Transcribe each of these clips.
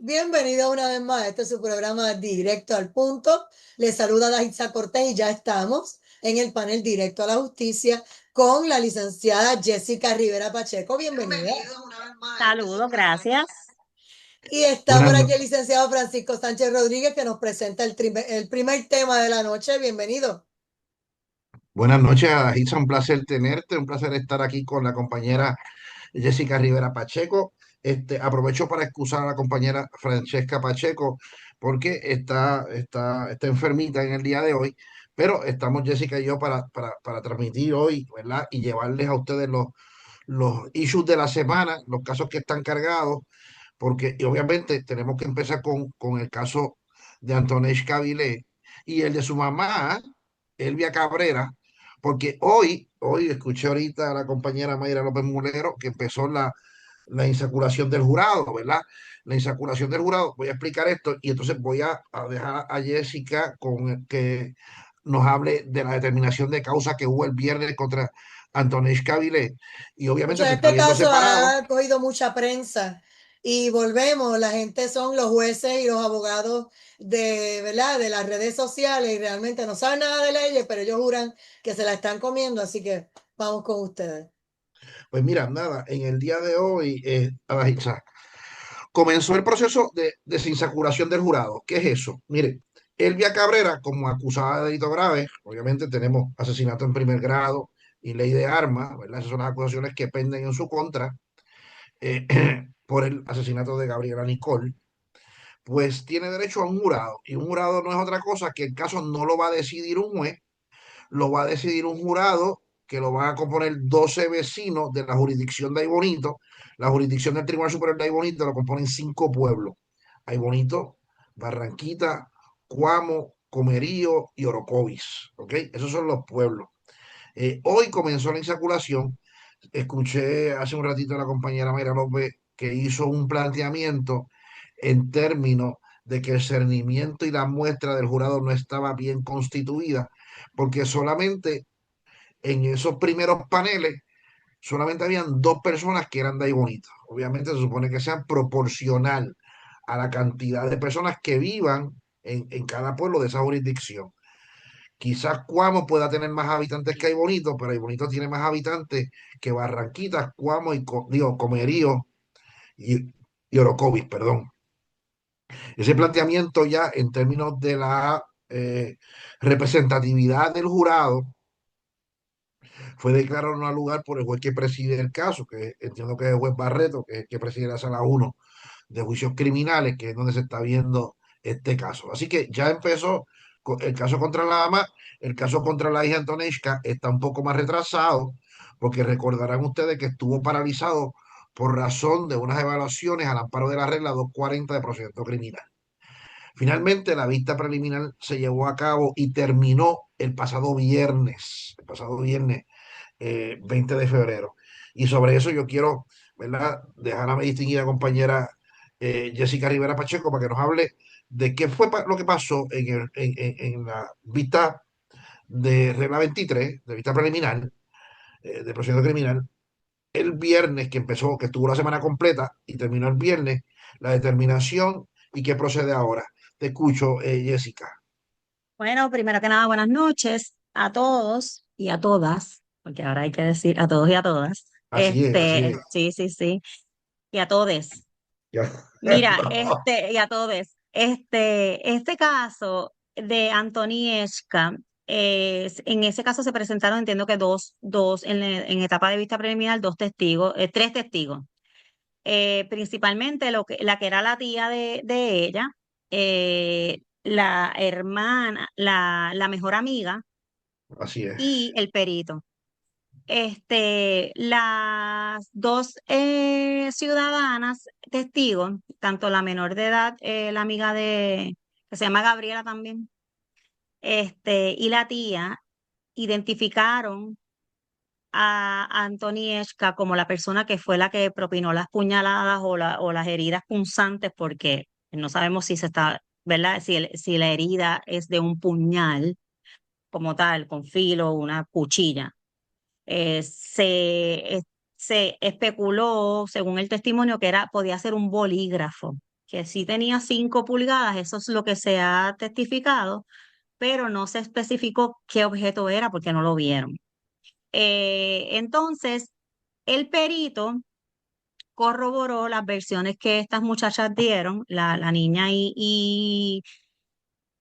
Bienvenido una vez más. Este es su programa Directo al Punto. Les saluda Daitza Cortés y ya estamos en el panel Directo a la Justicia con la licenciada Jessica Rivera Pacheco. Bienvenida. Saludos, gracias. Y está Buenas, por no- aquí el licenciado Francisco Sánchez Rodríguez que nos presenta el primer tema de la noche. Bienvenido. Buenas noches, Adahitza, un placer tenerte, un placer estar aquí con la compañera Jessica Rivera Pacheco. Aprovecho para excusar a la compañera Francesca Pacheco porque está enfermita en el día de hoy, pero estamos Jessica y yo para transmitir hoy, ¿verdad? Y llevarles a ustedes los issues de la semana, los casos que están cargados, porque y obviamente tenemos que empezar con el caso de Antonesh Cavilé y el de su mamá, Elvia Cabrera, porque hoy escuché ahorita a la compañera Mayra López Mulero que empezó la insaculación del jurado, ¿verdad? La insaculación del jurado, voy a explicar esto y entonces voy a dejar a Jessica con que nos hable de la determinación de causa que hubo el viernes contra Antonesh Cavilé y obviamente Mucho, se está este viendo caso separado. ha cogido mucha prensa y volvemos, la gente son los jueces y los abogados de, ¿verdad? De las redes sociales y realmente no saben nada de leyes, pero ellos juran que se la están comiendo, así que vamos con ustedes. Pues mira, nada, en el día de hoy, Adahitza, comenzó el proceso de desinsaculación del jurado. ¿Qué es eso? Mire, Elvia Cabrera, como acusada de delito grave, obviamente tenemos asesinato en primer grado y ley de armas, ¿verdad? Esas son las acusaciones que penden en su contra eh, por el asesinato de Gabriela Nicole. Pues tiene derecho a un jurado, y un jurado no es otra cosa que el caso no lo va a decidir un juez, lo va a decidir un jurado que lo van a componer 12 vecinos de la jurisdicción de Aybonito. La jurisdicción del Tribunal Superior de Aybonito lo componen 5 pueblos: Aybonito, Barranquita, Cuamo, Comerío y Orocovis. ¿Ok? Esos son los pueblos. Hoy comenzó la insaculación. Escuché hace un ratito a la compañera Mayra López que hizo un planteamiento en términos de que el cernimiento y la muestra del jurado no estaba bien constituida, porque solamente en esos primeros paneles solamente habían 2 personas que eran de ahí bonito. Obviamente se supone que sean proporcional a la cantidad de personas que vivan en cada pueblo de esa jurisdicción. Quizás Cuamo pueda tener más habitantes que Aybonito, pero Aybonito tiene más habitantes que Barranquitas, Cuamo y digo, Comerío y Orocovis, perdón. Ese planteamiento ya en términos de la representatividad del jurado fue declarado no al lugar por el juez que preside el caso, que entiendo que es el juez Barreto, que es el que preside la sala 1 de juicios criminales, que es donde se está viendo este caso. Así que ya empezó el caso contra la ama, el caso contra la hija Antonishka está un poco más retrasado, porque recordarán ustedes que estuvo paralizado por razón de unas evaluaciones al amparo de la regla 240 de procedimiento criminal. Finalmente, la vista preliminar se llevó a cabo y terminó el pasado viernes 20 de febrero. Y sobre eso yo quiero, ¿verdad?, dejar a mi distinguida compañera Jessica Rivera Pacheco para que nos hable de qué fue lo que pasó en la vista de regla 23, de vista preliminar, de procedimiento criminal, el viernes que empezó, que estuvo la semana completa y terminó el viernes, la determinación y qué procede ahora. Te escucho, Jessica. Bueno, primero que nada, buenas noches a todos y a todas, porque ahora hay que decir a todos y a todas. Así es, así es. Sí, sí, sí, y a todes. Ya. Mira, y a todes. Este caso de Antonieshka, en ese caso se presentaron, entiendo que en etapa de vista preliminar, dos testigos, tres testigos. Principalmente la que era la tía de ella, la hermana, la mejor amiga Así es. y el perito. Las dos ciudadanas testigos, tanto la menor de edad, la amiga que se llama Gabriela también, y la tía, identificaron a Antonieshka como la persona que fue la que propinó las puñaladas o las heridas punzantes, porque no sabemos si se está, ¿verdad? Si la herida es de un puñal como tal, con filo, una cuchilla. Eh, se, es- Se especuló, según el testimonio, que podía ser un bolígrafo que sí tenía 5 pulgadas, eso es lo que se ha testificado, pero no se especificó qué objeto era porque no lo vieron. Entonces, el perito corroboró las versiones que estas muchachas dieron, la niña y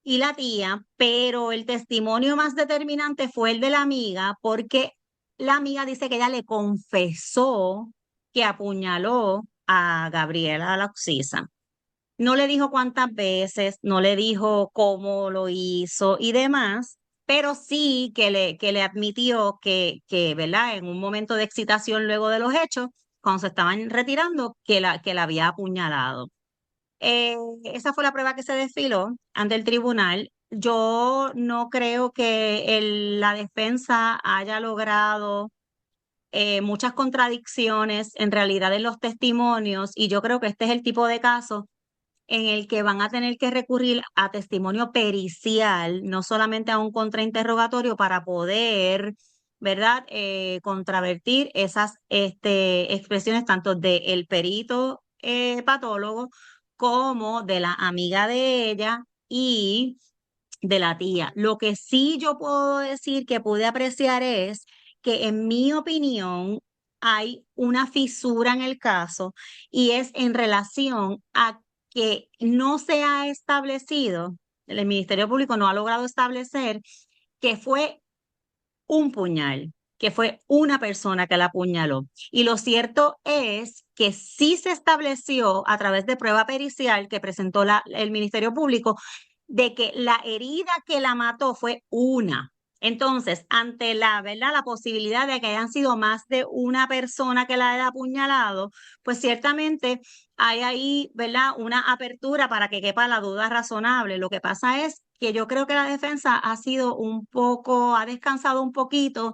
la tía, pero el testimonio más determinante fue el de la amiga, porque la amiga dice que ella le confesó que apuñaló a Gabriela la Oxisa. No le dijo cuántas veces, no le dijo cómo lo hizo y demás, pero sí que le admitió ¿verdad? En un momento de excitación luego de los hechos, cuando se estaban retirando, que la había apuñalado. Esa fue la prueba que se desfiló ante el tribunal. Yo no creo que la defensa haya logrado muchas contradicciones en realidad en los testimonios y yo creo que este es el tipo de caso en el que van a tener que recurrir a testimonio pericial, no solamente a un contrainterrogatorio para poder, ¿verdad?, contravertir esas expresiones tanto del perito patólogo como de la amiga de ella y de la tía. Lo que sí yo puedo decir que pude apreciar es que en mi opinión hay una fisura en el caso y es en relación a que no se ha establecido, el Ministerio Público no ha logrado establecer que fue un puñal, que fue una persona que la apuñaló. Y lo cierto es que sí se estableció a través de prueba pericial que presentó el Ministerio Público de que la herida que la mató fue una. Entonces, ante ¿verdad?, la posibilidad de que hayan sido más de una persona que la haya apuñalado, pues ciertamente hay ahí, ¿verdad?, una apertura para que quepa la duda razonable. Lo que pasa es que yo creo que la defensa ha sido ha descansado un poquito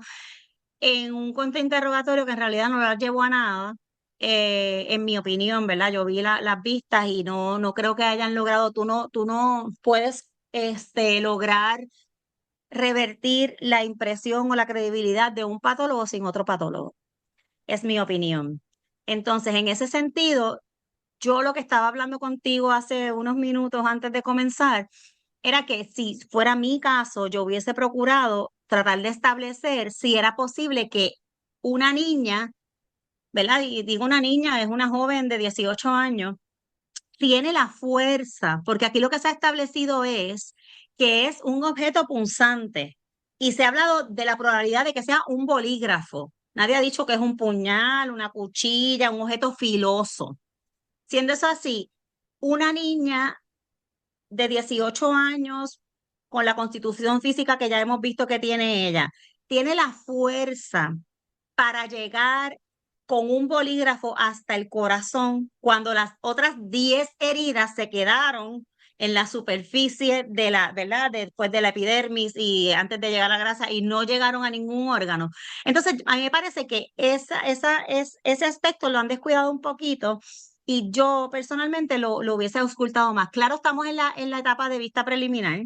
en un contrainterrogatorio que en realidad no la llevó a nada, en mi opinión, ¿verdad? Yo vi las vistas y no creo que hayan logrado, tú no puedes lograr revertir la impresión o la credibilidad de un patólogo sin otro patólogo. Es mi opinión. Entonces, en ese sentido, yo lo que estaba hablando contigo hace unos minutos antes de comenzar era que si fuera mi caso, yo hubiese procurado tratar de establecer si era posible que una niña, ¿verdad? Y digo una niña, es una joven de 18 años, tiene la fuerza, porque aquí lo que se ha establecido es que es un objeto punzante y se ha hablado de la probabilidad de que sea un bolígrafo. Nadie ha dicho que es un puñal, una cuchilla, un objeto filoso. Siendo eso así, una niña de 18 años, con la constitución física que ya hemos visto que tiene ella, tiene la fuerza para llegar con un bolígrafo hasta el corazón cuando las otras 10 heridas se quedaron en la superficie de ¿verdad? Después de la epidermis y antes de llegar a la grasa y no llegaron a ningún órgano. Entonces, a mí me parece que ese aspecto lo han descuidado un poquito y yo personalmente lo hubiese auscultado más. Claro, estamos en la etapa de vista preliminar,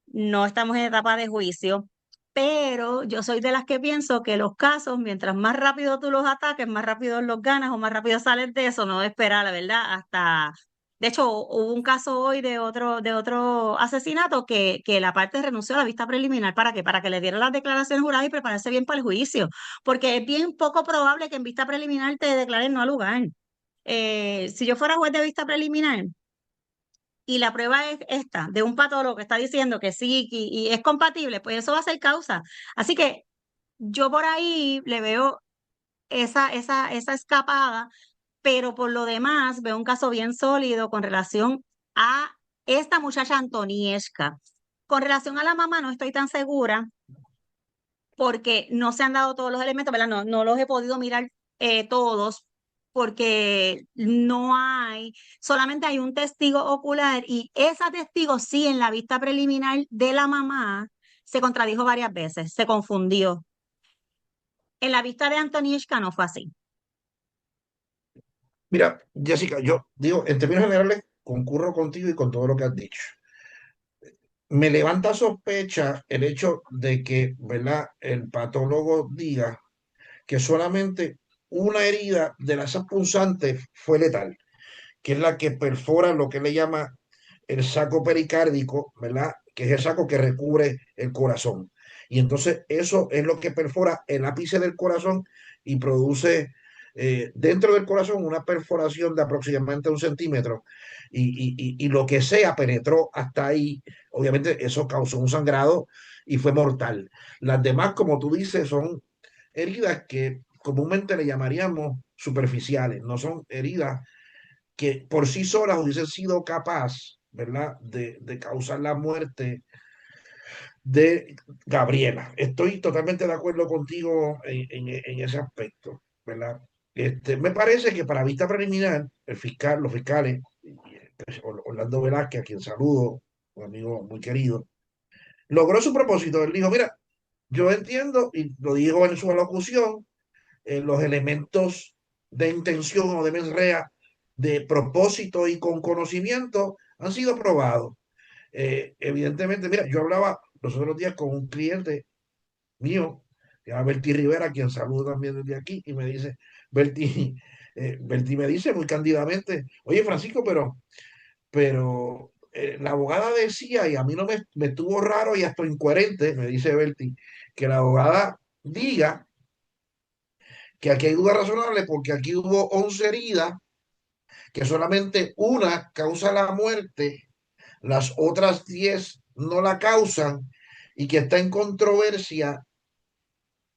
no estamos en etapa de juicio, pero yo soy de las que pienso que los casos, mientras más rápido tú los ataques, más rápido los ganas o más rápido sales de eso, no esperar, la verdad, hasta... De hecho, hubo un caso hoy de otro asesinato que la parte renunció a la vista preliminar. ¿Para qué? Para que le dieran las declaraciones juradas y prepararse bien para el juicio, porque es bien poco probable que en vista preliminar te declaren no al lugar. Si yo fuera juez de vista preliminar, y la prueba es esta, de un patólogo que está diciendo que sí y es compatible, pues eso va a ser causa. Así que yo por ahí le veo esa escapada, pero por lo demás veo un caso bien sólido con relación a esta muchacha Antonieshka. Con relación a la mamá no estoy tan segura porque no se han dado todos los elementos, ¿verdad? No los he podido mirar todos porque no hay, solamente hay un testigo ocular y esa testigo sí en la vista preliminar de la mamá se contradijo varias veces, se confundió. En la vista de Antonieshka no fue así. Mira, Jessica, yo digo, en términos generales, concurro contigo y con todo lo que has dicho. Me levanta sospecha el hecho de que, ¿verdad?, el patólogo diga que solamente una herida de las punzantes fue letal, que es la que perfora lo que le llama el saco pericárdico, ¿verdad? Que es el saco que recubre el corazón. Y entonces eso es lo que perfora el ápice del corazón y produce dentro del corazón una perforación de aproximadamente 1 centímetro. Y lo que sea penetró hasta ahí. Obviamente eso causó un sangrado y fue mortal. Las demás, como tú dices, son heridas que comúnmente le llamaríamos superficiales, no son heridas que por sí solas hubiesen sido capaz, ¿verdad?, de causar la muerte de Gabriela. Estoy totalmente de acuerdo contigo en ese aspecto, ¿verdad? Me parece que para vista preliminar, los fiscales, Orlando Velázquez, a quien saludo, un amigo muy querido, logró su propósito. Él dijo, mira, yo entiendo, y lo dijo en su alocución, los elementos de intención o de mens rea, de propósito y con conocimiento han sido probados. Evidentemente, mira, yo hablaba los otros días con un cliente mío, que se llama Berti Rivera, quien saludo también desde aquí, y me dice, Berti, Berti me dice muy cándidamente, oye Francisco, pero la abogada decía, y a mí no me estuvo raro y hasta incoherente, me dice Berti, que la abogada diga que aquí hay duda razonable porque aquí hubo 11 heridas, que solamente una causa la muerte, las otras 10 no la causan y que está en controversia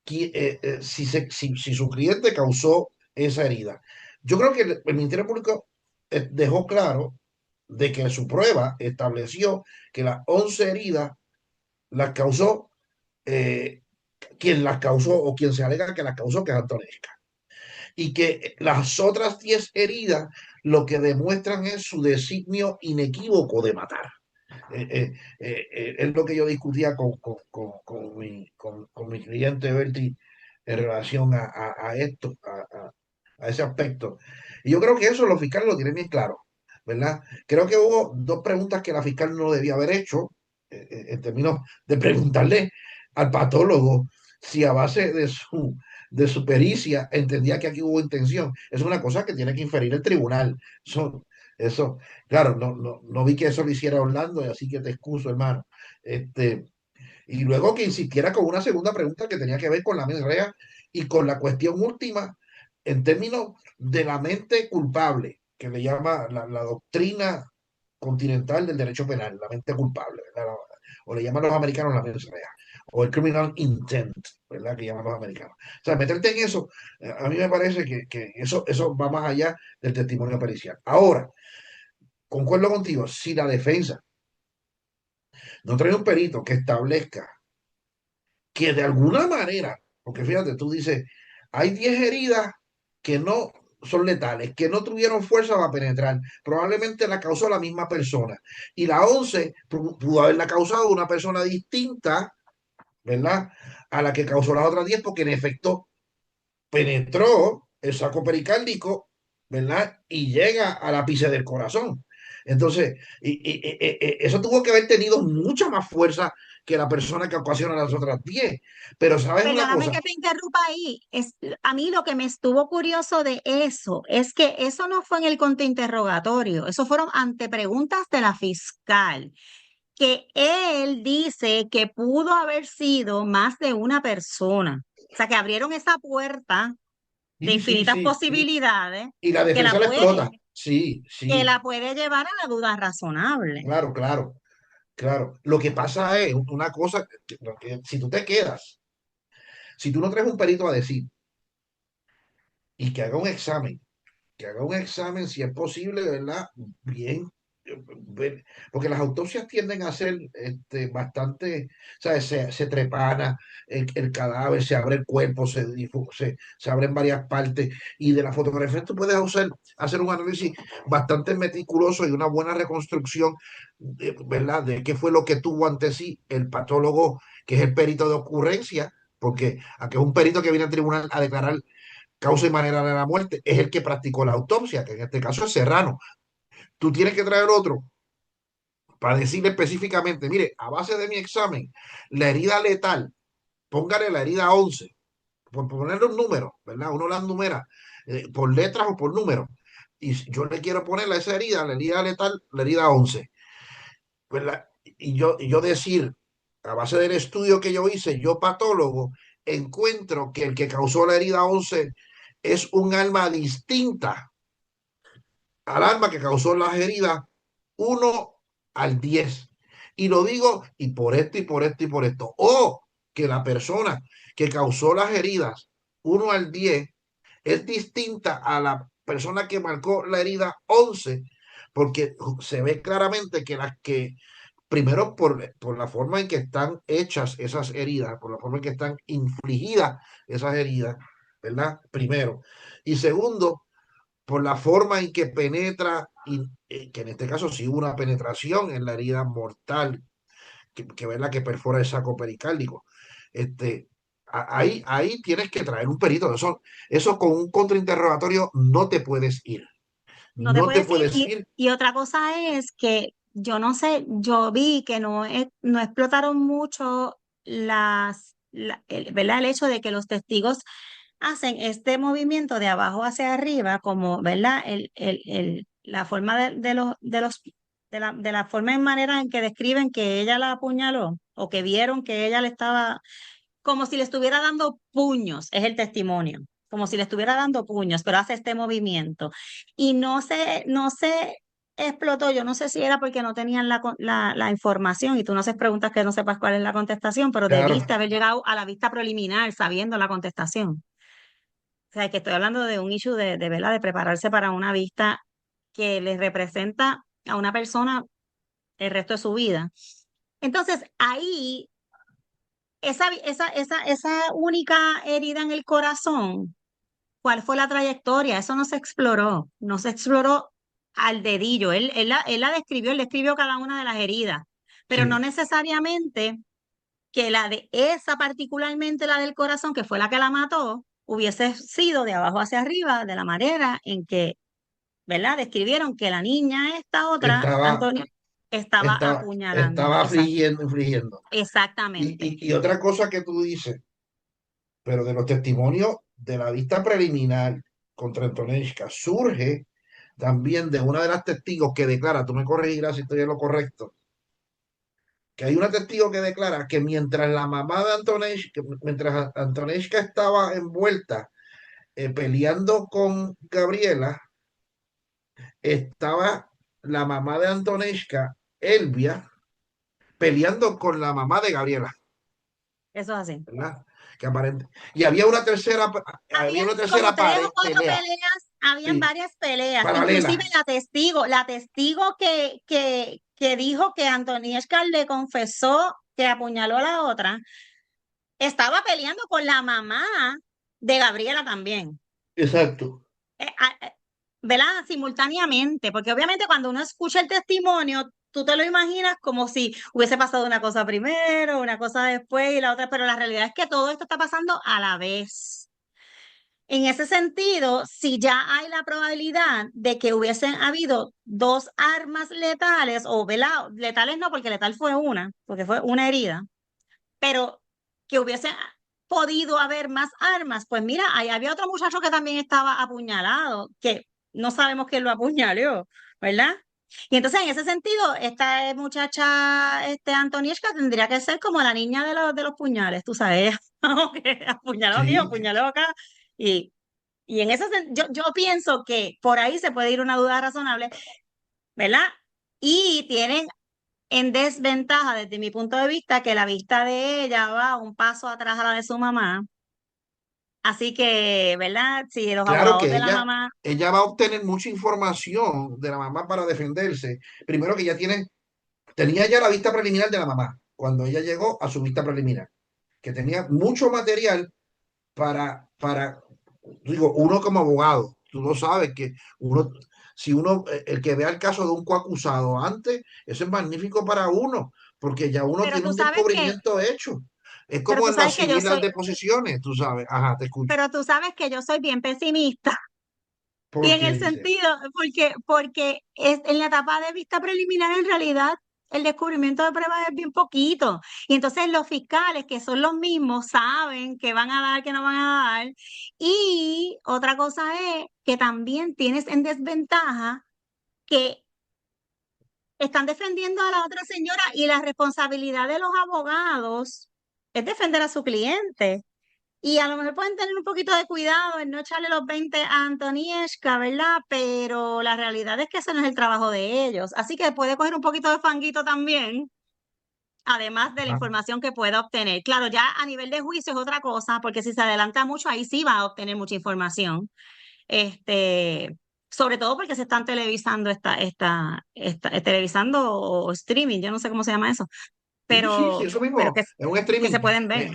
si su cliente causó esa herida. Yo creo que el Ministerio Público dejó claro de que su prueba estableció que las 11 heridas las causó eh, quien las causó o quien se alega que las causó, que es Antonesca. Y que las otras 10 heridas lo que demuestran es su designio inequívoco de matar. Es lo que yo discutía con mi cliente Berti en relación a esto, a ese aspecto. Y yo creo que eso los fiscales lo tienen bien claro, ¿verdad? Creo que hubo dos preguntas que la fiscal no debía haber hecho, en términos de preguntarle al patólogo si a base de su pericia entendía que aquí hubo intención. Es una cosa que tiene que inferir el tribunal. Eso, claro, no vi que eso lo hiciera Orlando, y así que te excuso, hermano. Este, y luego que insistiera con una segunda pregunta que tenía que ver con la mens rea y con la cuestión última en términos de la mente culpable, que le llama la doctrina continental del derecho penal, la mente culpable, ¿verdad? O le llaman los americanos la mens rea, o el criminal intent, ¿verdad? Que llaman los americanos. O sea, meterte en eso, a mí me parece que eso va más allá del testimonio pericial. Ahora, concuerdo contigo, si la defensa no trae un perito que establezca que de alguna manera, porque fíjate, tú dices, hay 10 heridas que no son letales, que no tuvieron fuerza para penetrar, probablemente la causó la misma persona, y la 11 pudo haberla causado una persona distinta, ¿verdad? A la que causó las otras 10, porque en efecto penetró el saco pericárdico, ¿verdad? Y llega al ápice del corazón. Entonces, eso tuvo que haber tenido mucha más fuerza que la persona que ocasiona las otras 10. Pero sabes una Perdóname cosa, que te interrumpa ahí. A mí lo que me estuvo curioso de eso es que eso no fue en el contrainterrogatorio, eso fueron ante preguntas de la fiscal, que él dice que pudo haber sido más de una persona. O sea, que abrieron esa puerta de sí, sí, infinitas sí, sí. posibilidades Y la defensa la explota. Sí, que sí, la puede llevar a la duda razonable. claro, claro, claro. Lo que pasa es una cosa, que si tú te quedas, si tú no traes un perito a decir y que haga un examen si es posible, ¿verdad? Bien, porque las autopsias tienden a ser bastante, ¿sabes? Se trepana el cadáver, se abre el cuerpo, se abren varias partes, y de la fotografía tú puedes hacer un análisis bastante meticuloso y una buena reconstrucción, ¿verdad? De qué fue lo que tuvo ante sí el patólogo, que es el perito de ocurrencia, porque aquí es un perito que viene al tribunal a declarar causa y manera de la muerte, es el que practicó la autopsia, que en este caso es Serrano. Tú tienes que traer otro para decirle específicamente, mire, a base de mi examen, la herida letal, póngale la herida 11, por ponerle un número, ¿verdad? Uno las numera por letras o por números. y yo le quiero poner a esa herida, la herida letal, la herida 11, ¿verdad? Y yo decir, a base del estudio que yo hice, yo patólogo, encuentro que el que causó la herida 11 es un alma distinta al alma que causó las heridas 1 al 10. Y lo digo y por esto y por esto y por esto. O que la persona que causó las heridas 1 al 10 es distinta a la persona que marcó la herida 11, porque se ve claramente que las que, primero por la forma en que están hechas esas heridas, por la forma en que están infligidas esas heridas, ¿verdad? Primero. Y segundo, por la forma en que penetra, y que en este caso sí hubo una penetración en la herida mortal, ¿verdad? Que perfora el saco pericárdico. Este, ahí tienes que traer un perito. Eso con un contrainterrogatorio no te puedes ir. No te No te puedes ir. puedes ir. Y otra cosa es que yo no sé, yo vi que no explotaron mucho ¿verdad? El hecho de que los testigos hacen este movimiento de abajo hacia arriba, como, ¿verdad? La forma de la forma en manera en que describen que ella la apuñaló o que vieron que ella le estaba, como si le estuviera dando puños, es el testimonio, como si le estuviera dando puños, pero hace este movimiento. Y no se explotó, yo no sé si era porque no tenían la información y tú no haces preguntas que no sepas cuál es la contestación, pero Claro, debiste haber llegado a la vista preliminar sabiendo la contestación. O sea, que estoy hablando de un issue ¿verdad? De prepararse para una vista que les representa a una persona el resto de su vida. Entonces, ahí, esa única herida en el corazón, ¿cuál fue la trayectoria? Eso no se exploró al dedillo. Él la describió, él describió cada una de las heridas, pero no sí, necesariamente que la de esa, particularmente la del corazón, que fue la que la mató, hubiese sido de abajo hacia arriba, de la manera en que, ¿verdad? Describieron que la niña, esta otra, estaba, Antonio, estaba apuñalando. estaba afligiendo, infligiendo. Y, Exactamente. y, y otra cosa que tú dices, pero de los testimonios de la vista preliminar contra Antoneshka surge también de una de las testigos que declara, tú me corregirás si estoy en lo correcto, que hay una testigo que declara que mientras la mamá de Antoneshka, mientras Antoneshka estaba envuelta peleando con Gabriela, estaba la mamá de Antoneshka, Elvia, peleando con la mamá de Gabriela, Eso es así. ¿verdad? Que aparente. Y había una tercera Tres o cuatro pelea, peleas, habían sí, varias peleas, inclusive paralela. la testigo que dijo que Antonieshka le confesó que apuñaló a la otra, estaba peleando con la mamá de Gabriela también. Exacto. eh, a- eh, ¿Verdad? Simultáneamente, porque obviamente cuando uno escucha el testimonio, tú te lo imaginas como si hubiese pasado una cosa primero, una cosa después y la otra, pero la realidad es que todo esto está pasando a la vez. En ese sentido, si ya hay la probabilidad de que hubiesen habido dos armas letales, o ¿verdad? Letales no, porque letal fue una, porque fue una herida, pero que hubiese podido haber más armas. Pues mira, ahí había otro muchacho que también estaba apuñalado, que no sabemos quién lo apuñaló, ¿verdad? Y entonces, en ese sentido, esta muchacha, Antonieshka, tendría que ser como la niña de los puñales, tú sabes, como que apuñaló aquí, Sí, apuñaló acá, y, y en ese yo pienso que por ahí se puede ir una duda razonable, ¿verdad? Y tienen en desventaja desde mi punto de vista que la vista de ella va un paso atrás a la de su mamá. Así que, ¿verdad? Si los claro abogados que de la ella, mamá, ella va a obtener mucha información de la mamá para defenderse. Primero que tenía ya la vista preliminar de la mamá cuando ella llegó a su vista preliminar, que tenía mucho material para, digo, uno como abogado, tú lo sabes que si el que vea el caso de un coacusado antes, eso es magnífico para uno, porque ya uno pero tiene tú un sabes que, descubrimiento hecho. Es pero como tú en la sabes que yo civil las soy, deposiciones, tú sabes. Ajá, te escucho. pero tú sabes que yo soy bien pesimista. Y ¿Por en qué el dice? sentido, porque en la etapa de vista preliminar, en realidad, el descubrimiento de pruebas es bien poquito. Y entonces los fiscales, que son los mismos, saben que van a dar, que no van a dar. Y otra cosa es que también tienes en desventaja que están defendiendo a la otra señora y la responsabilidad de los abogados es defender a su cliente. Y a lo mejor pueden tener un poquito de cuidado en no echarle los 20 a Antonieshka, ¿verdad? Pero la realidad es que ese no es el trabajo de ellos. Así que puede coger un poquito de fanguito también, además de la Ah, información que pueda obtener. Claro, ya a nivel de juicio es otra cosa, porque si se adelanta mucho, ahí sí va a obtener mucha información. Este, sobre todo porque se están televisando televisando o streaming, yo no sé cómo se llama eso, sí, sí, sí, eso pero mismo. Es un que streaming. se pueden ver.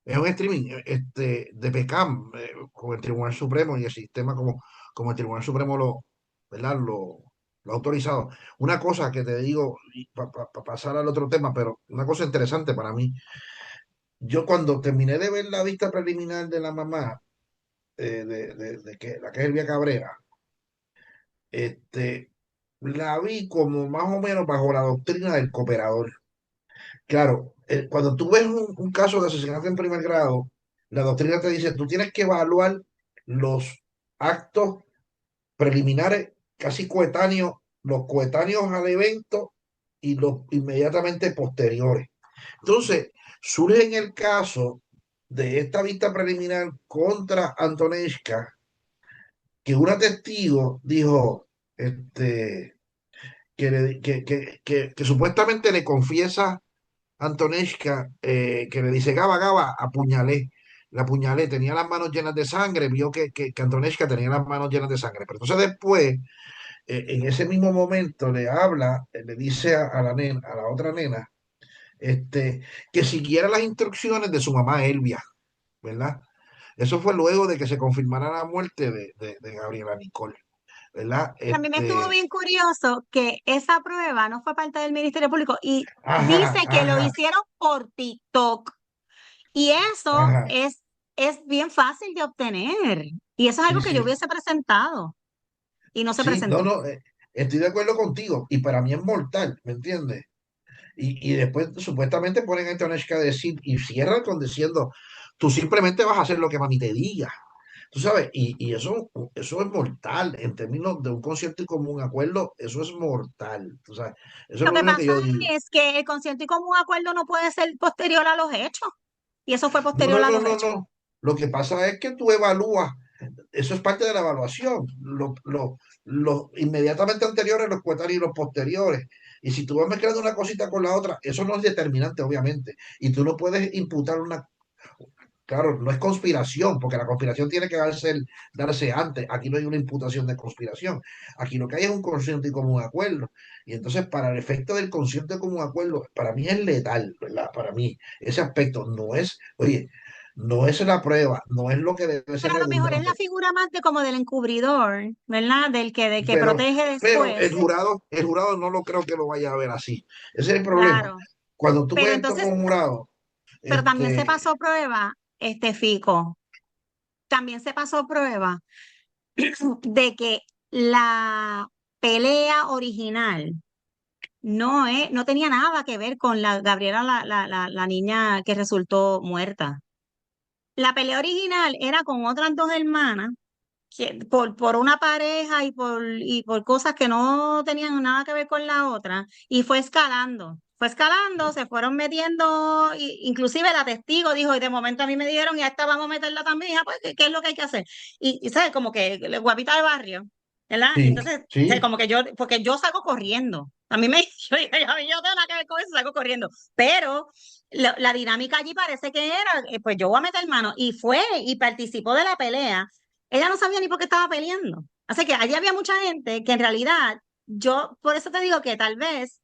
Es un streaming de PECAM con el Tribunal Supremo y el sistema como el Tribunal Supremo ¿verdad? Lo ha autorizado. Una cosa que te digo, para pasar al otro tema, pero una cosa interesante para mí. Yo cuando terminé de ver la vista preliminar de la mamá, la que es Elvia Cabrera, este, la vi como más o menos bajo la doctrina del cooperador. Claro, cuando tú ves un caso de asesinato en primer grado, la doctrina te dice, tú tienes que evaluar los actos preliminares casi coetáneos, los coetáneos al evento y los inmediatamente posteriores. Entonces, surge en el caso de esta vista preliminar contra Antonesca, que una testigo dijo que supuestamente le confiesa Antoneshka, que le dice, Gaba, Gaba, apuñalé. La apuñalé, tenía las manos llenas de sangre, vio que Antoneshka tenía las manos llenas de sangre. Pero entonces después, en ese mismo momento, le habla, le dice a la nena, a la otra nena, que siguiera las instrucciones de su mamá Elvia, ¿verdad? Eso fue luego de que se confirmara la muerte de Gabriela Nicole, ¿verdad? También me estuvo bien curioso que esa prueba no fue parte del Ministerio Público y dice Ajá, que lo ajá, hicieron por TikTok. Y eso ajá. es bien fácil de obtener. Y eso es Sí, algo que yo sí. hubiese presentado y no se Sí, no, presentó. no, estoy de acuerdo contigo. Y para mí es mortal, ¿me entiendes? Y después supuestamente ponen a Antoneshka a decir y cierran con diciendo, tú simplemente vas a hacer lo que mami te diga. Tú sabes, y eso es mortal en términos de un concierto y común acuerdo, eso es mortal. Tú sabes, eso es Lo lo que único que pasa yo digo. es que el concierto y común acuerdo no puede ser posterior a los hechos. Y eso fue No, posterior no, a no, los no, hechos. no. Lo que pasa es que tú evalúas, eso es parte de la evaluación, los inmediatamente anteriores, los coetáneos y los posteriores. Y si tú vas mezclando una cosita con la otra, eso no es determinante, obviamente. Y tú no puedes imputar claro, no es conspiración, porque la conspiración tiene que darse antes. Aquí no hay una imputación de conspiración. Aquí lo que hay es un consciente y común acuerdo. Y entonces, para el efecto del consciente y común acuerdo, para mí es letal, ¿verdad? Para mí, ese aspecto no es, oye, no es la prueba, no es lo que debe ser Pero a lo mejor es la redundante. figura más de como del encubridor, ¿verdad? Del que Pero, protege pero después. el jurado no lo creo que lo vaya a ver así. Ese es el problema. Claro. Cuando tú Pero ves esto con entonces, un jurado, pero también se este, pasó prueba, Fico, también se pasó prueba de que la pelea original no tenía nada que ver con la Gabriela, la niña que resultó muerta. La pelea original era con otras dos hermanas, por una pareja y por cosas que no tenían nada que ver con la otra, y fue escalando. Fue escalando, se fueron metiendo, inclusive la testigo dijo, y de momento a mí me dijeron, y a esta vamos a meterla también, pues, ¿qué es lo que hay que hacer? Y ¿sabes? Como que guapita de barrio, ¿verdad? Y sí, entonces, sí, como que porque yo salgo corriendo. A mí me, yo dije, a mí yo no tengo nada que ver con eso, salgo corriendo. Pero la dinámica allí parece que era, pues yo voy a meter mano, y fue, y participó de la pelea. Ella no sabía ni por qué estaba peleando. Así que allí había mucha gente que en realidad, yo, por eso te digo que tal vez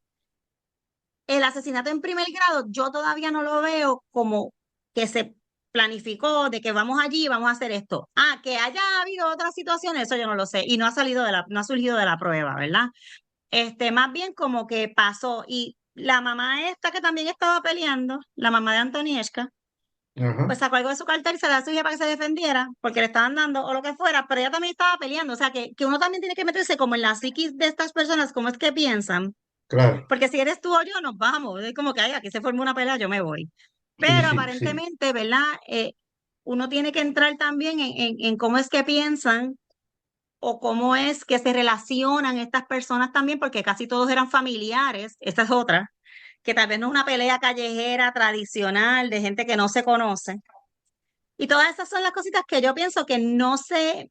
el asesinato en primer grado, yo todavía no lo veo como que se planificó de que vamos allí y vamos a hacer esto. Ah, que haya habido otras situaciones, eso yo no lo sé. Y no ha surgido de la prueba, ¿verdad? Más bien como que pasó. Y la mamá esta que también estaba peleando, la mamá de Antonieshka, ajá. pues sacó algo de su cartera y se la dio a su hija para que se defendiera, porque le estaban dando o lo que fuera, pero ella también estaba peleando. O sea, que uno también tiene que meterse como en la psiquis de estas personas, cómo es que piensan, claro. Porque si eres tú o yo, nos vamos. Es como que ay, aquí se formó una pelea, yo me voy. Sí, Pero sí, sí. aparentemente, ¿verdad? Uno tiene que entrar también en cómo es que piensan o cómo es que se relacionan estas personas también, porque casi todos eran familiares, esta es otra, que tal vez no es una pelea callejera tradicional de gente que no se conoce. Y todas esas son las cositas que yo pienso que no se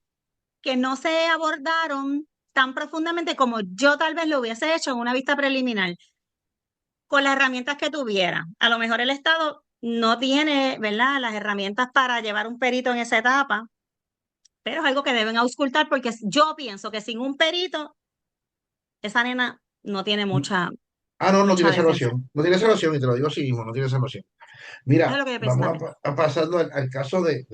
abordaron tan profundamente como yo tal vez lo hubiese hecho en una vista preliminar, con las herramientas que tuviera. A lo mejor el Estado no tiene, ¿verdad?, las herramientas para llevar un perito en esa etapa, pero es algo que deben auscultar porque yo pienso que sin un perito, esa nena no tiene Ah, no, no mucha tiene defensa. salvación. No tiene salvación, y te lo digo así mismo, no tiene salvación. Eso es Mira, lo que yo pienso vamos también. a pasando al caso de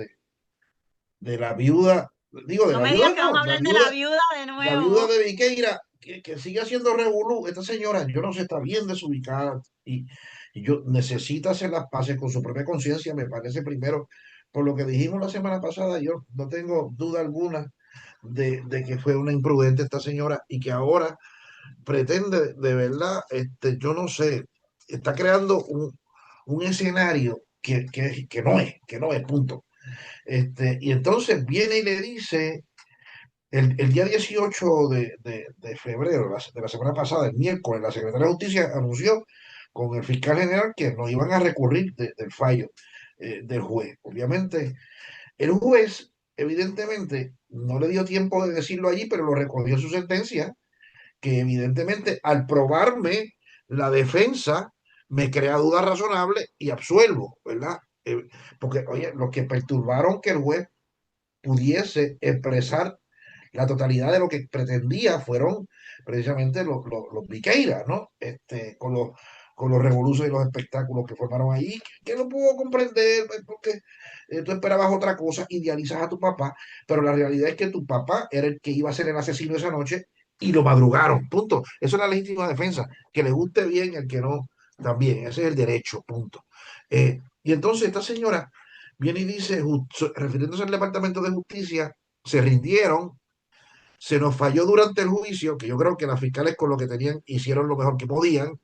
la viuda, digo, de No la me digas viuda que vamos a no, hablar de la viuda de la viuda nuevo. de Viqueira, que sigue haciendo revolú. Esta señora, yo no sé, está bien desubicada y yo necesita hacer las paces con su propia conciencia, me parece primero, por lo que dijimos la semana pasada, yo no tengo duda alguna de que fue una imprudente esta señora y que ahora pretende de verdad, yo no sé, está creando un escenario que no es, punto. Y entonces viene y le dice, el día 18 de febrero de la semana pasada, el miércoles, la Secretaría de Justicia anunció con el fiscal general que no iban a recurrir del fallo del juez. Obviamente, el juez, evidentemente, no le dio tiempo de decirlo allí, pero lo recogió en su sentencia, que evidentemente al probarme la defensa me crea duda razonable y absuelvo, ¿verdad? Porque, oye, lo que perturbaron que el juez pudiese expresar la totalidad de lo que pretendía fueron precisamente los Viqueiras, ¿no? Con los revoluciones y los espectáculos que formaron ahí, que no puedo comprender, pues, porque tú esperabas otra cosa, idealizas a tu papá, pero la realidad es que tu papá era el que iba a ser el asesino esa noche y lo madrugaron, punto. Eso es la legítima defensa, que le guste bien, el que no, también, ese es el derecho, punto. Y entonces esta señora viene y dice, refiriéndose al Departamento de Justicia, se rindieron, se nos falló durante el juicio, que yo creo que las fiscales con lo que tenían hicieron lo mejor que podían,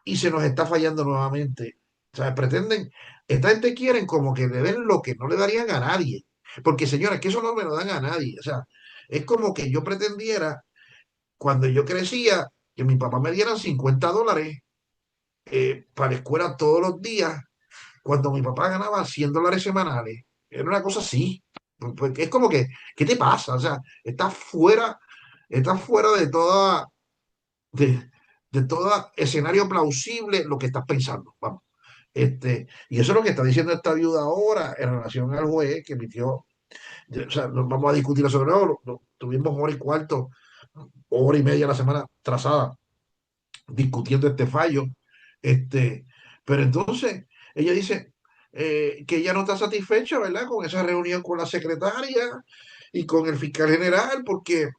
y se nos está fallando nuevamente. O sea, pretenden, esta gente quieren como que le den lo que no le darían a nadie. Porque señora, que eso no me lo dan a nadie. O sea, es como que yo pretendiera, cuando yo crecía, que mi papá me diera $50 para la escuela todos los días, cuando mi papá ganaba $100 semanales. Era una cosa así. Porque es como que, ¿qué te pasa? O sea, estás fuera de, de todo escenario plausible lo que estás pensando. Vamos. Y eso es lo que está diciendo esta viuda ahora en relación al juez que emitió. O sea, nos vamos a discutir sobre eso. Tuvimos hora y cuarto, hora y media la semana trazada discutiendo este fallo. Este, pero entonces ella dice que ella no está satisfecha, ¿verdad? Con esa reunión con la secretaria y con el fiscal general, porque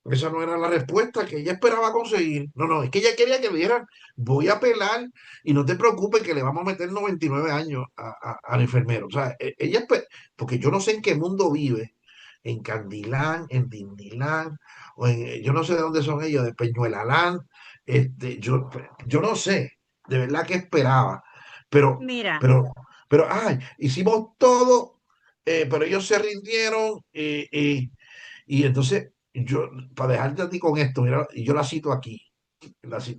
esa no era la respuesta que ella esperaba conseguir. No, no, es que ella quería que le dieran, voy a apelar y no te preocupes que le vamos a meter 99 años al enfermero. O sea, porque yo no sé en qué mundo vive, en Candilán, en Dindilán, yo no sé de dónde son ellos, de Peñuelalán, yo no sé, de verdad que esperaba, pero, Mira, pero, ay, hicimos todo, pero ellos se rindieron y entonces yo, para dejarte a ti con esto, mira, y yo la cito aquí,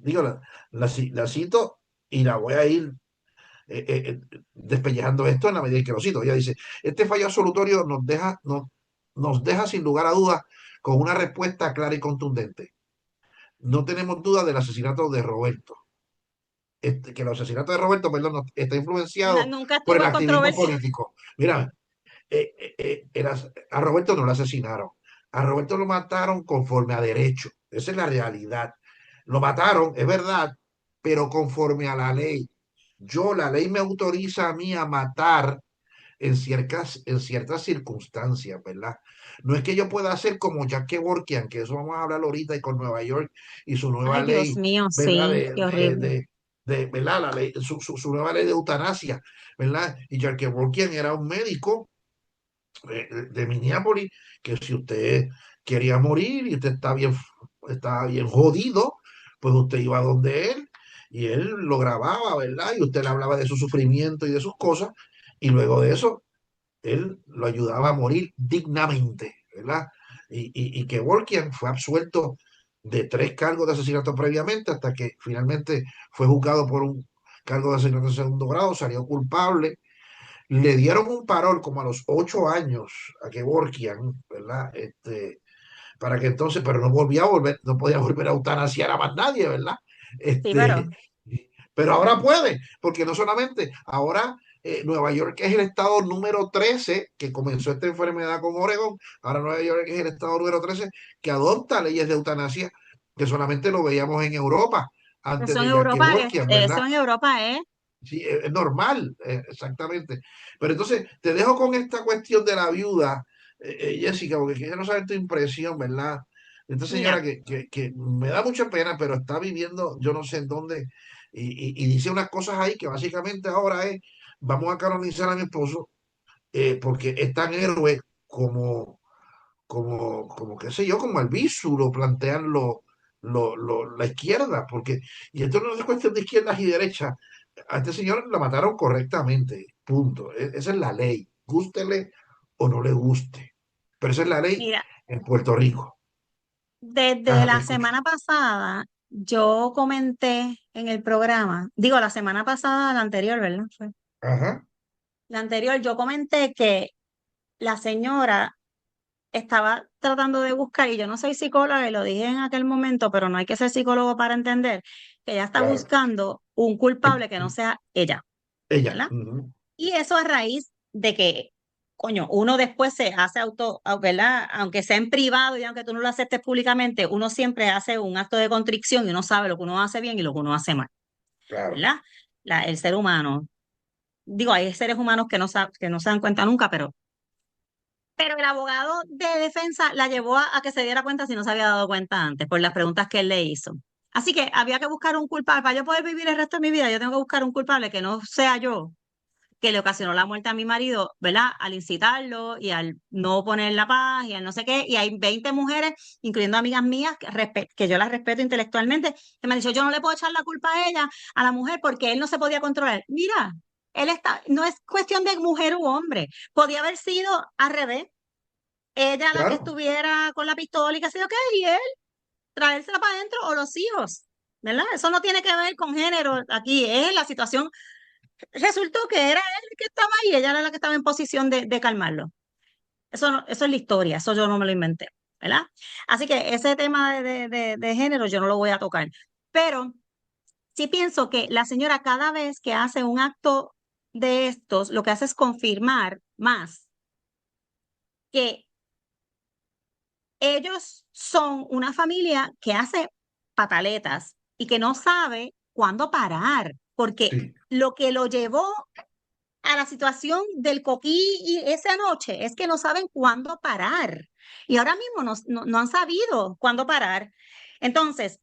digo, la cito y la voy a ir despellejando esto en la medida en que lo cito. Ella dice, este fallo absolutorio nos deja sin lugar a dudas con una respuesta clara y contundente. No tenemos duda del asesinato de Roberto. Que el asesinato de Roberto, perdón, está influenciado nunca por estuvo el en activismo controversia. político. Mira, a Roberto no lo asesinaron. A Roberto lo mataron conforme a derecho. Esa es la realidad. Lo mataron, es verdad, pero conforme a la ley. La ley me autoriza a mí a matar en ciertas circunstancias, ¿verdad? No es que yo pueda hacer como Jack Kevorkian, que eso vamos a hablar ahorita, y con Nueva York y su nueva Ay, Dios ley, mío, ¿verdad? sí, qué horrible. ¿Verdad? La ley, su nueva ley de eutanasia, ¿verdad? Y Jack Kevorkian era un médico de Minneapolis, que si usted quería morir y usted está bien jodido, pues usted iba donde él y él lo grababa, ¿verdad? Y usted le hablaba de su sufrimiento y de sus cosas, y luego de eso, él lo ayudaba a morir dignamente, ¿verdad? Y que Volkian fue absuelto de 3 cargos de asesinato previamente, hasta que finalmente fue juzgado por un cargo de asesinato de segundo grado, salió culpable. Le dieron un parol como a los 8 años a que Kevorkian, ¿verdad? Para que entonces, pero no volvía a volver, no podía volver a eutanasiar a más nadie, ¿verdad? Sí, pero Este, pero ahora puede, porque no solamente, ahora Nueva York es el estado número 13 que comenzó esta enfermedad con Oregón, ahora Nueva York es el estado número 13 que adopta leyes de eutanasia, que solamente lo veíamos en Europa antes eso en de Jackie Europa Kevorkian, ¿verdad? es, Sí, es normal, exactamente. Pero entonces, te dejo con esta cuestión de la viuda, Jessica, porque quiero saber tu impresión, ¿verdad? Esta señora mira, que me da mucha pena, pero está viviendo, yo no sé en dónde, y dice unas cosas ahí que básicamente ahora es, vamos a canonizar a mi esposo, porque es tan héroe como qué sé yo, como Albizu lo plantean la izquierda, porque, y esto no es cuestión de izquierdas y derechas, a este señor la mataron correctamente, punto. Esa es la ley, gústele o no le guste, pero esa es la ley mira, en Puerto Rico. desde Ajá, te la escucho. semana pasada yo comenté en el programa, digo la semana pasada, la anterior, ¿verdad? Ajá, La anterior, yo comenté que la señora estaba tratando de buscar, y yo no soy psicóloga y lo dije en aquel momento, pero no hay que ser psicólogo para entender que ella está claro. buscando un culpable que no sea ella, Ella. ¿verdad? Ujú, Y eso a raíz de que, coño, uno después se hace ¿verdad? Aunque sea en privado y aunque tú no lo aceptes públicamente, uno siempre hace un acto de contrición y uno sabe lo que uno hace bien y lo que uno hace mal, claro, ¿verdad? El ser humano. Digo, hay seres humanos que no se dan cuenta nunca, pero el abogado de defensa la llevó a que se diera cuenta si no se había dado cuenta antes por las preguntas que él le hizo. Así que había que buscar un culpable. Para yo poder vivir el resto de mi vida, yo tengo que buscar un culpable que no sea yo, que le ocasionó la muerte a mi marido, ¿verdad? Al incitarlo y al no poner la paz y al no sé qué. Y hay 20 mujeres, incluyendo amigas mías, que yo las respeto intelectualmente, que me han dicho, yo no le puedo echar la culpa a ella, a la mujer, porque él no se podía controlar. Mira, no es cuestión de mujer u hombre. Podía haber sido al revés, ella la que claro, estuviera con la pistola y que sé yo qué, y él traérsela para adentro o los hijos, ¿verdad? Eso no tiene que ver con género aquí, es la situación. Resultó que era él el que estaba ahí, ella era la que estaba en posición de calmarlo. Eso es la historia, eso yo no me lo inventé, ¿verdad? Así que ese tema de género yo no lo voy a tocar. Pero sí pienso que la señora cada vez que hace un acto de estos, lo que hace es confirmar más que ellos son una familia que hace pataletas y que no sabe cuándo parar, porque sí, lo que lo llevó a la situación del coquí y esa noche es que no saben cuándo parar. Y ahora mismo no han sabido cuándo parar. Entonces,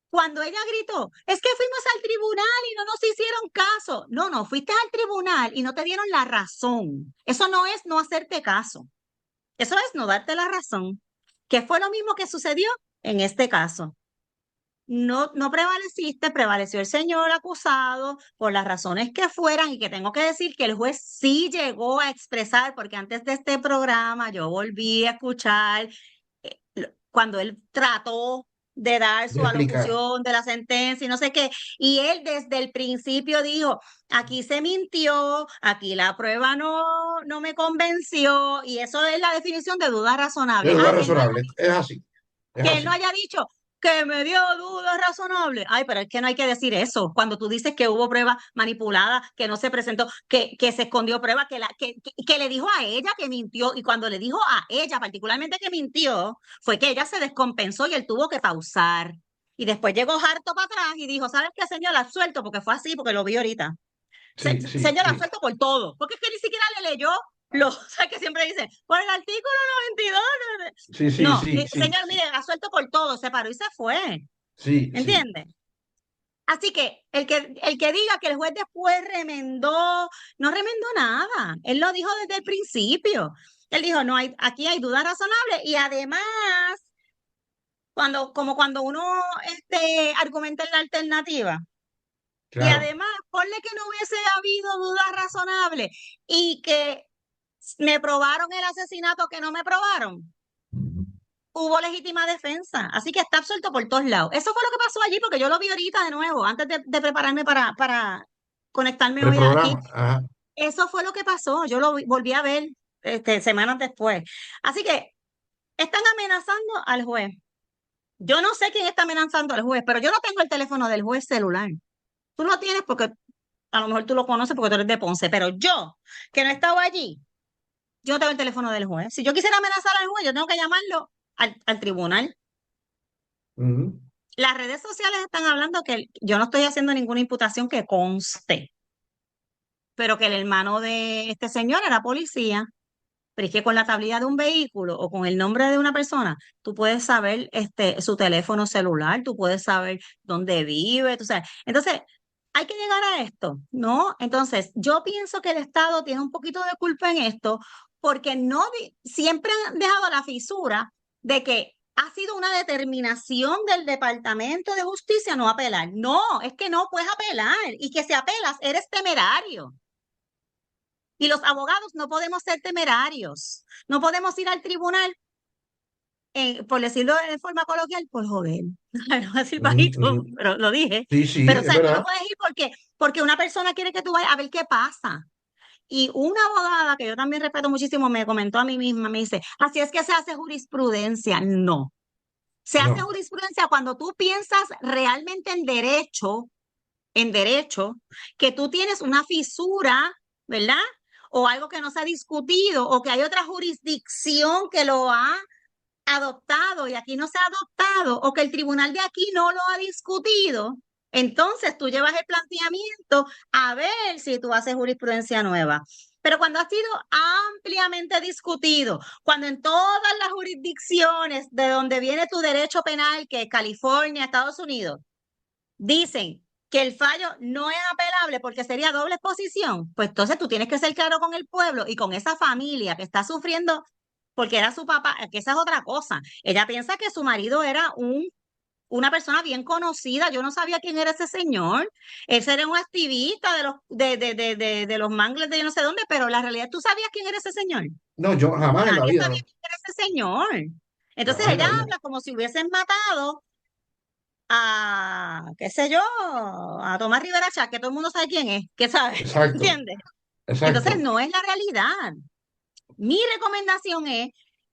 cuando ella gritó, es que fuimos al tribunal y no nos hicieron caso. No, no, fuiste al tribunal y no te dieron la razón. Eso no es no hacerte caso. Eso es no darte la razón, que fue lo mismo que sucedió en este caso. No prevaleciste, prevaleció el señor acusado por las razones que fueran, y que tengo que decir que el juez sí llegó a expresar, porque antes de este programa yo volví a escuchar cuando él trató de dar de su explicar. alocución de la sentencia y no sé qué, y él desde el principio dijo, aquí se mintió, aquí la prueba no me convenció, y eso es la definición de duda De razonable. duda razonable, es así, es Que él no así. haya dicho que me dio dudas razonables. Ay, pero es que no hay que decir eso. Cuando tú dices que hubo prueba manipulada, que no se presentó, que se escondió prueba, que le dijo a ella que mintió, y cuando le dijo a ella particularmente que mintió, fue que ella se descompensó y él tuvo que pausar. Y después llegó harto para atrás y dijo, ¿sabes qué, señora? Suelto, porque fue así, porque lo vi ahorita. Sí, sí, Señora, sí, suelto por todo, porque es que ni siquiera le leyó o sea, que siempre dice, por el artículo 92. sí, sí, No, sí, sí, señor, mire, ha suelto por todo, se paró y se fue. sí, sí, ¿Entiende? Así que el que diga que el juez después remendó, no remendó nada. Él lo dijo desde el principio. Él dijo, no hay, aquí hay dudas razonables, y además como cuando uno argumenta en la alternativa. Y Claro. además, ponle que no hubiese habido dudas razonables y que me probaron el asesinato que no me probaron. Hubo legítima defensa, así que está absuelto por todos lados. Eso fue lo que pasó allí, porque yo lo vi ahorita de nuevo, antes de prepararme para conectarme hoy aquí. Preprograma. Ajá. Eso fue lo que pasó, yo volví a ver semanas después. Así que están amenazando al juez. Yo no sé quién está amenazando al juez, pero yo no tengo el teléfono del juez celular. Tú lo tienes porque a lo mejor tú lo conoces porque tú eres de Ponce, pero yo, que no he estado allí, yo no tengo el teléfono del juez. Si yo quisiera amenazar al juez, yo tengo que llamarlo al tribunal. Ujú. Las redes sociales están hablando que yo no estoy haciendo ninguna imputación que conste, pero que el hermano de este señor era policía. Pero es que con la tablilla de un vehículo o con el nombre de una persona, tú puedes saber su teléfono celular, tú puedes saber dónde vive, tú sabes. Entonces, hay que llegar a esto, ¿no? Entonces, yo pienso que el Estado tiene un poquito de culpa en esto porque siempre han dejado la fisura de que ha sido una determinación del Departamento de Justicia no apelar. No, es que no puedes apelar y que si apelas eres temerario. Y los abogados no podemos ser temerarios. No podemos ir al tribunal, por decirlo de forma coloquial, por joder. No voy a decir Ujú, bajito, ujú. pero lo dije. Sí, sí, Pero, o es sea, tú no verdad. puedes ir porque una persona quiere que tú vayas a ver qué pasa. Y una abogada que yo también respeto muchísimo me comentó a mí misma, me dice, así es que se hace jurisprudencia. No. Se hace No. jurisprudencia cuando tú piensas realmente en derecho, que tú tienes una fisura, ¿verdad? O algo que no se ha discutido, o que hay otra jurisdicción que lo ha adoptado y aquí no se ha adoptado, o que el tribunal de aquí no lo ha discutido. Entonces tú llevas el planteamiento a ver si tú haces jurisprudencia nueva. Pero cuando ha sido ampliamente discutido, cuando en todas las jurisdicciones de donde viene tu derecho penal, que es California, Estados Unidos, dicen que el fallo no es apelable porque sería doble exposición, pues entonces tú tienes que ser claro con el pueblo y con esa familia que está sufriendo porque era su papá, que esa es otra cosa. Ella piensa que su marido era una persona bien conocida. Yo no sabía quién era ese señor. Ese era un activista de los mangles de yo no sé dónde, pero la realidad, ¿tú sabías quién era ese señor? No, yo jamás en la Nadie vida, sabía no. quién era ese señor. Entonces Jamás en ella la vida. habla como si hubiesen matado qué sé yo, a Tomás Rivera Chat, que todo el mundo sabe quién es, ¿qué sabe? Exacto, ¿Entiendes? Entonces exacto. no es la realidad. Mi recomendación es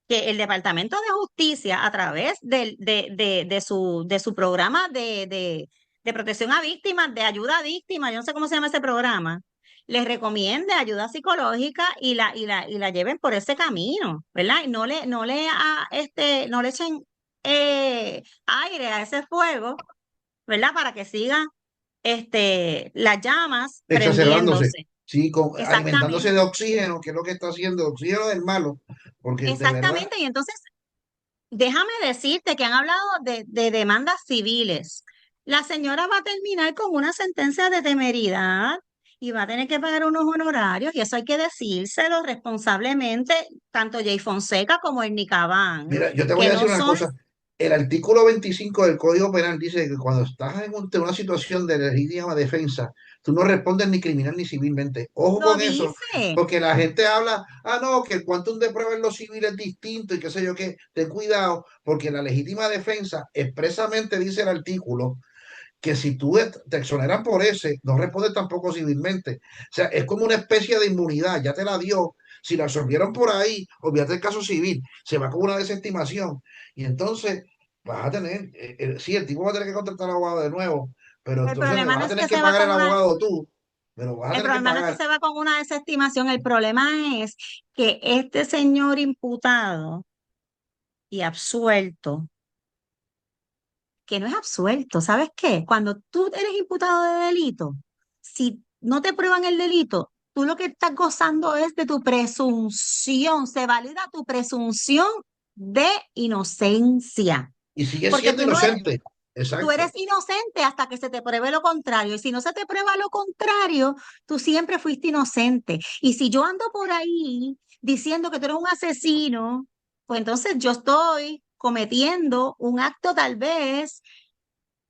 que el Departamento de Justicia, a través de su programa de protección a víctimas, de ayuda a víctimas, yo no sé cómo se llama ese programa, les recomiende ayuda psicológica y la lleven por ese camino, ¿verdad? Y no le echen aire a ese fuego, ¿verdad? Para que siga las llamas Exacerbándose. prendiéndose. Sí, alimentándose Exactamente, de oxígeno, que es lo que está haciendo, oxígeno del malo, porque de verdad, exactamente. Y entonces, déjame decirte que han hablado de demandas civiles. La señora va a terminar con una sentencia de temeridad y va a tener que pagar unos honorarios, y eso hay que decírselo responsablemente, tanto Jay Fonseca como el Nicabán, mira, yo te voy que a decir no una son, cosa. El artículo 25 del Código Penal dice que cuando estás en una situación de legítima defensa, tú no respondes ni criminal ni civilmente. Ojo lo con eso, dice. porque la gente habla, no, que el quantum de prueba en lo civil es distinto y qué sé yo qué. Ten cuidado, porque la legítima defensa expresamente dice el artículo que si tú te exoneran por ese, no respondes tampoco civilmente. O sea, es como una especie de inmunidad, ya te la dio. Si la absorbieron por ahí, olvídate el caso civil, se va con una desestimación. Y entonces vas a tener, sí, el tipo va a tener que contratar al abogado de nuevo, pero El entonces le problema no vas a es tener que que se va pagar con el una, abogado tú, pero vas a el tener que problema no es que pagar. se va con una desestimación, el problema es que este señor imputado y absuelto, que no es absuelto, ¿sabes qué? Cuando tú eres imputado de delito, si no te prueban el delito, tú lo que estás gozando es de tu presunción, se valida tu presunción de inocencia, Y sigue porque siendo tú no eres, inocente. tú Exacto. eres inocente hasta que se te pruebe lo contrario, y si no se te prueba lo contrario, tú siempre fuiste inocente. Y si yo ando por ahí diciendo que tú eres un asesino, pues entonces yo estoy cometiendo un acto tal vez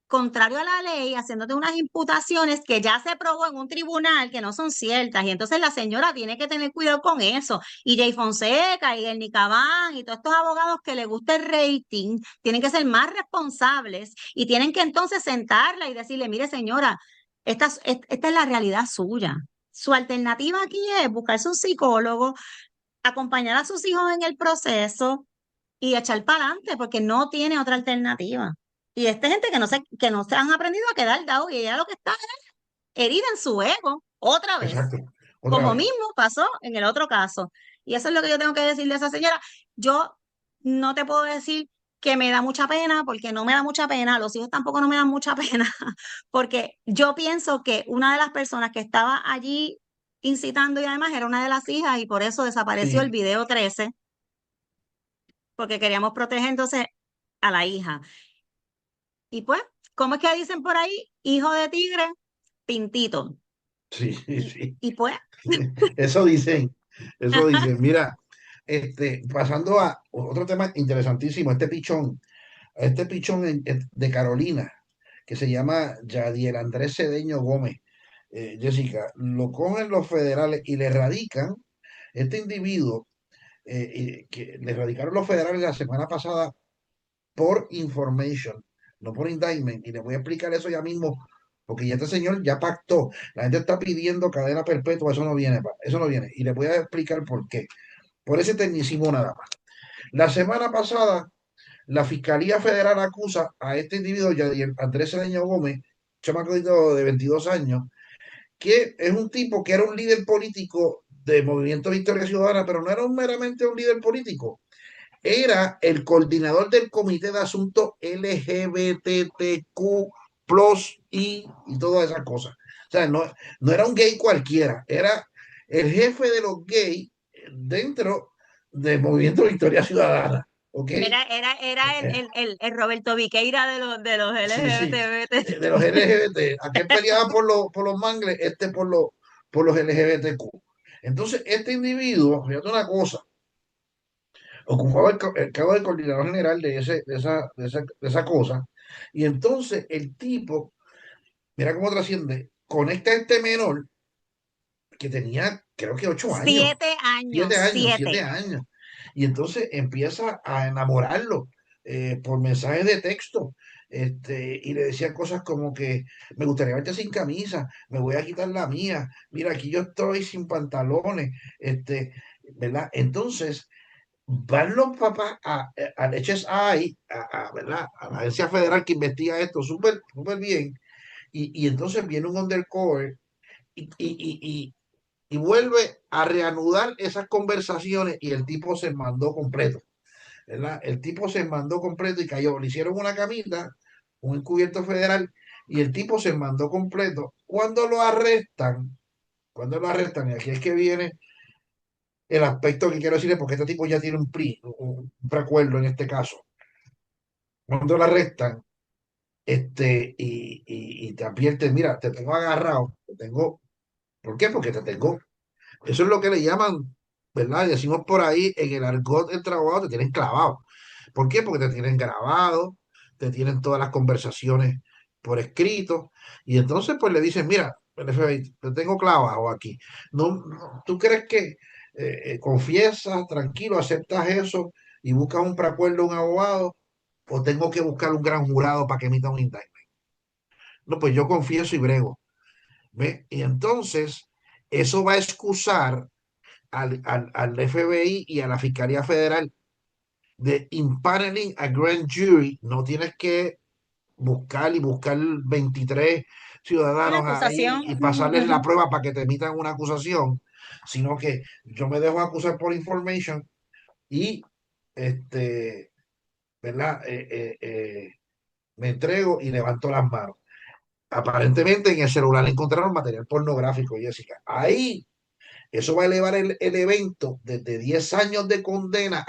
contrario a la ley, haciéndote unas imputaciones que ya se probó en un tribunal que no son ciertas. Y entonces la señora tiene que tener cuidado con eso. Y Jay Fonseca y el Nicabán y todos estos abogados que le gusta el rating tienen que ser más responsables y tienen que entonces sentarla y decirle, mire señora, esta es la realidad suya. Su alternativa aquí es buscarse un psicólogo, acompañar a sus hijos en el proceso y echar para adelante porque no tiene otra alternativa. Y esta gente que no se han aprendido a quedar dados y ella lo que está es herida en su ego, otra vez, Exacto, otra como vez. mismo pasó en el otro caso. Y eso es lo que yo tengo que decirle a esa señora. Yo no te puedo decir que me da mucha pena, porque no me da mucha pena, los hijos tampoco no me dan mucha pena, porque yo pienso que una de las personas que estaba allí incitando y además era una de las hijas y por eso desapareció el Sí, video 13 porque queríamos proteger entonces a la hija. Y pues, ¿cómo es que dicen por ahí? Hijo de tigre, pintito. sí, sí, sí. Y pues, Eso dicen, eso dicen. Mira, pasando a otro tema interesantísimo, este pichón de Carolina, que se llama Yadiel Andrés Cedeño Gómez, Jessica, lo cogen los federales y le radican, este individuo, que le radicaron los federales la semana pasada por information, no por indictment, y le voy a explicar eso ya mismo, porque ya este señor ya pactó, la gente está pidiendo cadena perpetua, eso no viene, eso no viene, y le voy a explicar por qué, por ese tecnicismo nada más. La semana pasada, la Fiscalía Federal acusa a este individuo, Andrés Cedeño Gómez, chamaco de 22 años, que es un tipo que era un líder político de Movimiento Victoria Ciudadana, pero no era meramente un líder político, era el coordinador del Comité de Asuntos LGBTQ y todas esas cosas. O sea, no era un gay cualquiera, era el jefe de los gays dentro del Movimiento Victoria Ciudadana. ¿Ok? era el Roberto Viqueira de los Sí, sí, LGBT. de los LGBT. Aquel peleaba por los mangles, por los LGBTQ. Entonces, este individuo, fíjate una cosa, ocupaba el cargo de coordinador general de esa cosa. Y entonces el tipo, mira cómo trasciende, conecta a este menor que tenía, creo que 8 años, 7 años, 7. 7 años. Y entonces empieza a enamorarlo por mensajes de texto. Y le decía cosas como que me gustaría verte sin camisa, me voy a quitar la mía, mira, aquí yo estoy sin pantalones, ¿verdad? Entonces, van los papás al HSI, ¿verdad? A la agencia federal que investiga esto súper súper bien, y entonces viene un undercover y, y, y, y, y vuelve a reanudar esas conversaciones y el tipo se mandó completo, ¿verdad? El tipo se mandó completo y cayó, le hicieron una camita, un encubierto federal, y el tipo se mandó completo. Cuando lo arrestan, y aquí es que viene el aspecto que quiero decir es porque este tipo ya tiene un PRI, un preacuerdo en este caso. Cuando lo arrestan, y te advierten, mira, te tengo agarrado, ¿por qué? Porque te tengo, eso es lo que le llaman, ¿verdad? Decimos por ahí, en el argot del trabajo, te tienen clavado. ¿Por qué? Porque te tienen grabado, te tienen todas las conversaciones por escrito, y entonces pues le dicen, mira, el FBI, te tengo clavado aquí. ¿Tú crees que confiesas, tranquilo, aceptas eso y buscas un preacuerdo, un abogado, o tengo que buscar un gran jurado para que emita un indictment? No, pues yo confieso y brego. ¿Ve? Y entonces, eso va a excusar al FBI y a la Fiscalía Federal de impaneling a grand jury. No tienes que buscar 23 Una ciudadanos ahí acusación. y Ujú, pasarles la ujú. prueba para que te emitan una acusación, sino que yo me dejo acusar por information y, este, ¿verdad? Me entrego y levanto las manos. Aparentemente en el celular encontraron material pornográfico, Jessica. Ahí, eso va a elevar el evento desde 10 años de condena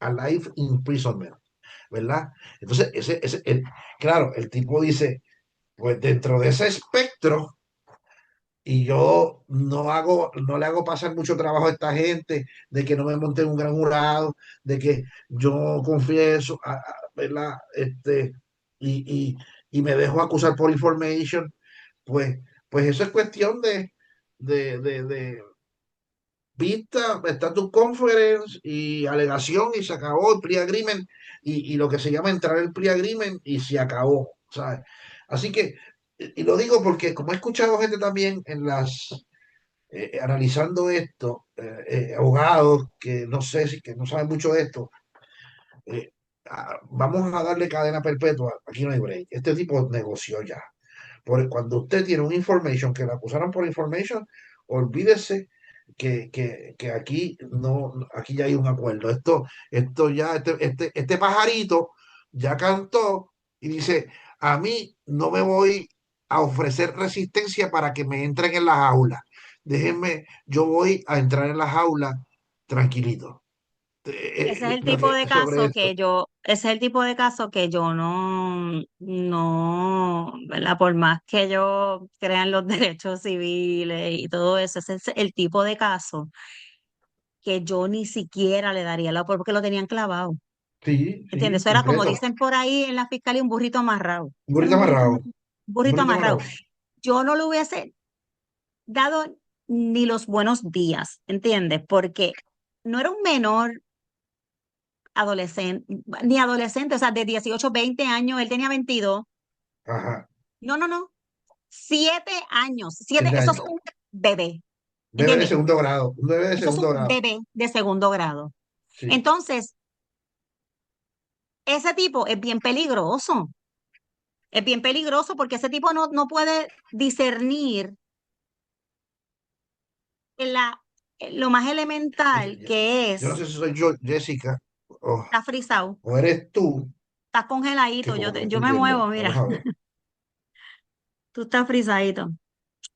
a life imprisonment, ¿verdad? Entonces, claro, el tipo dice, pues dentro de ese espectro, y yo no le hago pasar mucho trabajo a esta gente, de que no me monten un gran jurado, de que yo confieso, ¿verdad? Y, y me dejo acusar por information, pues, pues eso es cuestión de vista, status conference y alegación y se acabó el plea agreement y lo que se llama entrar el plea agreement y se acabó, ¿sabes? Así que, y lo digo porque como he escuchado gente también en analizando esto, abogados que no sé si que no saben mucho de esto, eh, vamos a darle cadena perpetua, aquí no hay break. Este tipo negoció ya. Cuando usted tiene un information que la acusaron por information, olvídese que aquí no, aquí ya hay un acuerdo. Esto ya, este pajarito ya cantó y dice, a mí no me voy a ofrecer resistencia para que me entren en las aulas. Déjenme, yo voy a entrar en las aulas tranquilito. Ese es el tipo de Sobre caso esto. que yo, ese es el tipo de caso que yo no, ¿verdad? Por más que yo crea en los derechos civiles y todo eso, ese es el tipo de caso que yo ni siquiera le daría la oportunidad porque lo tenían clavado. Sí, ¿Entiendes? sí, Eso era como completo. dicen por ahí en la fiscalía, un burrito amarrado. Un Eso era burrito amarrado. un Un burrito burrito amarrado. amarrado. Yo no le hubiese dado ni los buenos días, ¿entiendes? Porque no era un menor adolescente, ni adolescente, o sea, de 18 20 años, él tenía 22. Ajá. No, no, no. 7 años. Siete Eso es años. un bebé, Bebé de ¿entiendes? segundo grado. Un bebé de Eso es segundo un grado. bebé de segundo grado. Sí. Entonces, ese tipo es bien peligroso. Es bien peligroso porque ese tipo no puede discernir en lo más elemental que Yo no es, sé si soy yo, Jessica, está frisado, o eres tú, estás que congeladito, como que no te yo me muevo, entiendo. mira, Vamos a ver. tú estás frisadito.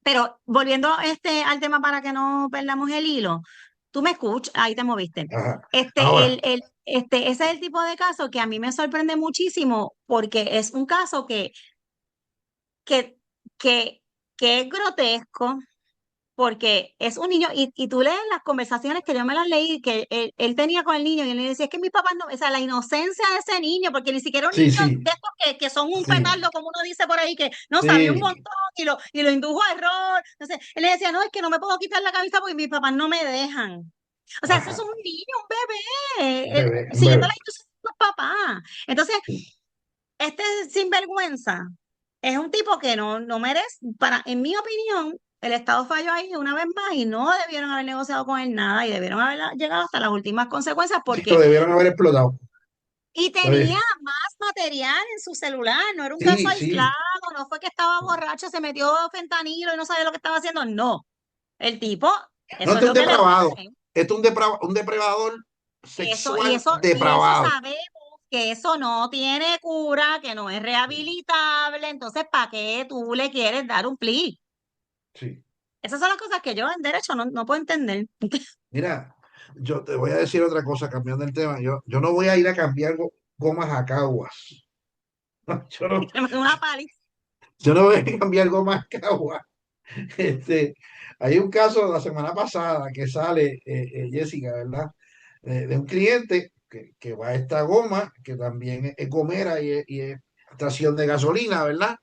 Pero volviendo al tema para que no perdamos el hilo, tú me escuchas, ahí te moviste. Ajá. Ahora, Ese es el tipo de caso que a mí me sorprende muchísimo porque es un caso que, que, que es grotesco, porque es un niño, y tú lees las conversaciones que yo me las leí, que él tenía con el niño, y él le decía, es que mis papás no, o sea, la inocencia de ese niño, porque ni siquiera un sí, niño sí, de estos que son un sí, petardo, como uno dice por ahí, que no sabía un sí. montón y lo indujo a error. Entonces, él le decía, no, es que no me puedo quitar la camisa porque mis papás no me dejan. O sea, eso es Ajá. un niño, un bebé, Bebé, un siguiendo la bebé. instrucción de los papás. Entonces, este sinvergüenza es un tipo que no merece, en mi opinión, el Estado falló ahí una vez más y no debieron haber negociado con él nada y debieron haber llegado hasta las últimas consecuencias Sí, lo porque, debieron haber explotado. y Lo de- tenía más material en su celular, no era un caso Sí, aislado, sí. no fue que estaba borracho, se metió fentanilo y no sabía lo que estaba haciendo, no. El tipo, No, eso es este es lo un que le depravado. gusta, ¿eh? Este es un depredador sexual Y eso depravado. sabemos que eso no tiene cura, que no es rehabilitable, entonces, ¿para qué tú le quieres dar un plea? Sí. Esas son las cosas que yo en derecho no puedo entender. Mira, yo te voy a decir otra cosa, cambiando el tema. Yo no voy a ir a cambiar gomas a Caguas. Yo no, Una paliza. yo no voy a cambiar gomas a Caguas. Este, hay un caso la semana pasada que sale, Jessica, ¿verdad? De un cliente que va a esta goma, que también es gomera y es estación de gasolina, ¿verdad?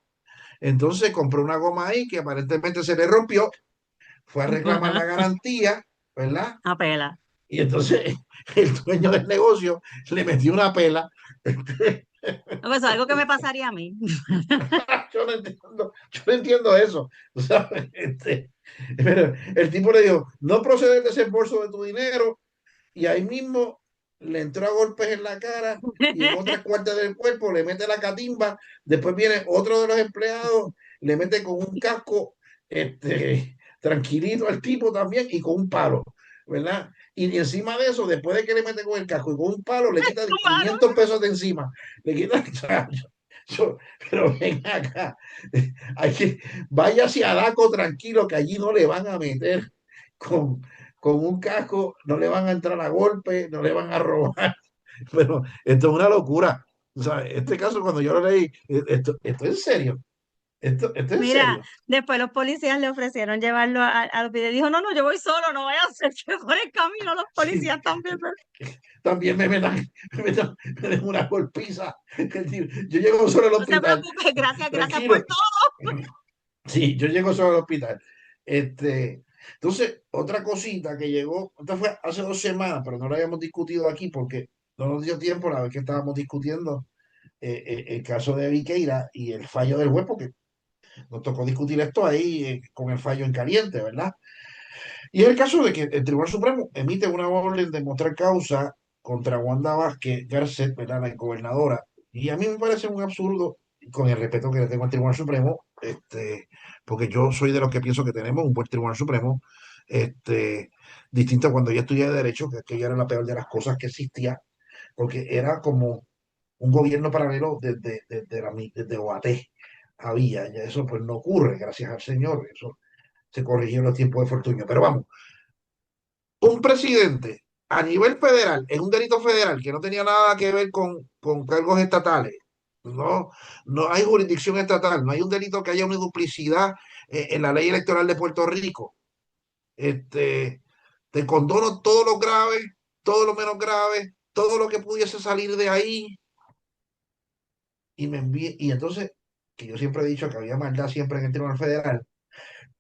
Entonces compró una goma ahí que aparentemente se le rompió, fue a reclamar la garantía, ¿verdad? Una pela. Y entonces el dueño del negocio le metió una pela. No, pues, eso es algo que me pasaría a mí. Yo no entiendo eso. ¿Sabes? Pero el tipo le dijo, no procede el desembolso de tu dinero, y ahí mismo le entró a golpes en la cara y en otras partes del cuerpo, le mete la catimba, después viene otro de los empleados, le mete con un casco, tranquilito al tipo también y con un palo, ¿verdad? Y encima de eso, después de que le mete con el casco y con un palo, le quita de Humano. 500 pesos de encima, le quita, o sea, pero ven acá, hay que, vaya hacia Daco tranquilo que allí no le van a meter con, con un casco, no le van a entrar a golpe, no le van a robar, pero esto es una locura. O sea, este caso cuando yo lo leí, esto es serio, Esto es en Mira, serio. después los policías le ofrecieron llevarlo al hospital y dijo, no, no, yo voy solo, no vaya a ser que por el camino los Sí, policías también. también me den una golpiza. Es decir, yo llego solo al No se hospital, preocupe, gracias, gracias por tranquilo. todo. Sí, yo llego solo al hospital. Entonces, otra cosita que llegó, esta fue hace 2 semanas, pero no la habíamos discutido aquí porque no nos dio tiempo la vez que estábamos discutiendo el caso de Viqueira y el fallo del juez, porque nos tocó discutir esto ahí con el fallo en caliente, ¿verdad? Y es el caso de que el Tribunal Supremo emite una orden de mostrar causa contra Wanda Vázquez Garcet, ¿verdad? La gobernadora. Y a mí me parece un absurdo, con el respeto que le tengo al Tribunal Supremo, porque yo soy de los que pienso que tenemos un buen Tribunal Supremo, este, distinto a cuando yo estudié Derecho, que aquella era la peor de las cosas que existía, porque era como un gobierno paralelo desde OAT había, ya eso pues no ocurre, gracias al Señor, eso se corrigió en los tiempos de Fortunio. Pero vamos, un presidente a nivel federal, en un delito federal que no tenía nada que ver con cargos estatales, no, no hay jurisdicción estatal, no hay un delito que haya una duplicidad en la ley electoral de Puerto Rico. Este, te condono todo lo grave, todo lo menos grave, todo lo que pudiese salir de ahí y me envíe, y entonces, que yo siempre he dicho que había maldad siempre en el Tribunal Federal,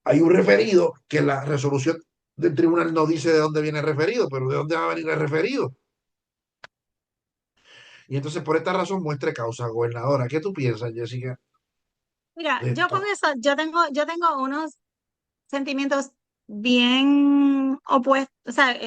hay un referido que la resolución del tribunal no dice de dónde viene el referido, pero de dónde va a venir el referido. Y entonces por esta razón muestre causa, gobernadora. ¿Qué tú piensas, Jessica, Mira, de yo con esto? eso, yo tengo unos sentimientos bien opuestos, o sea,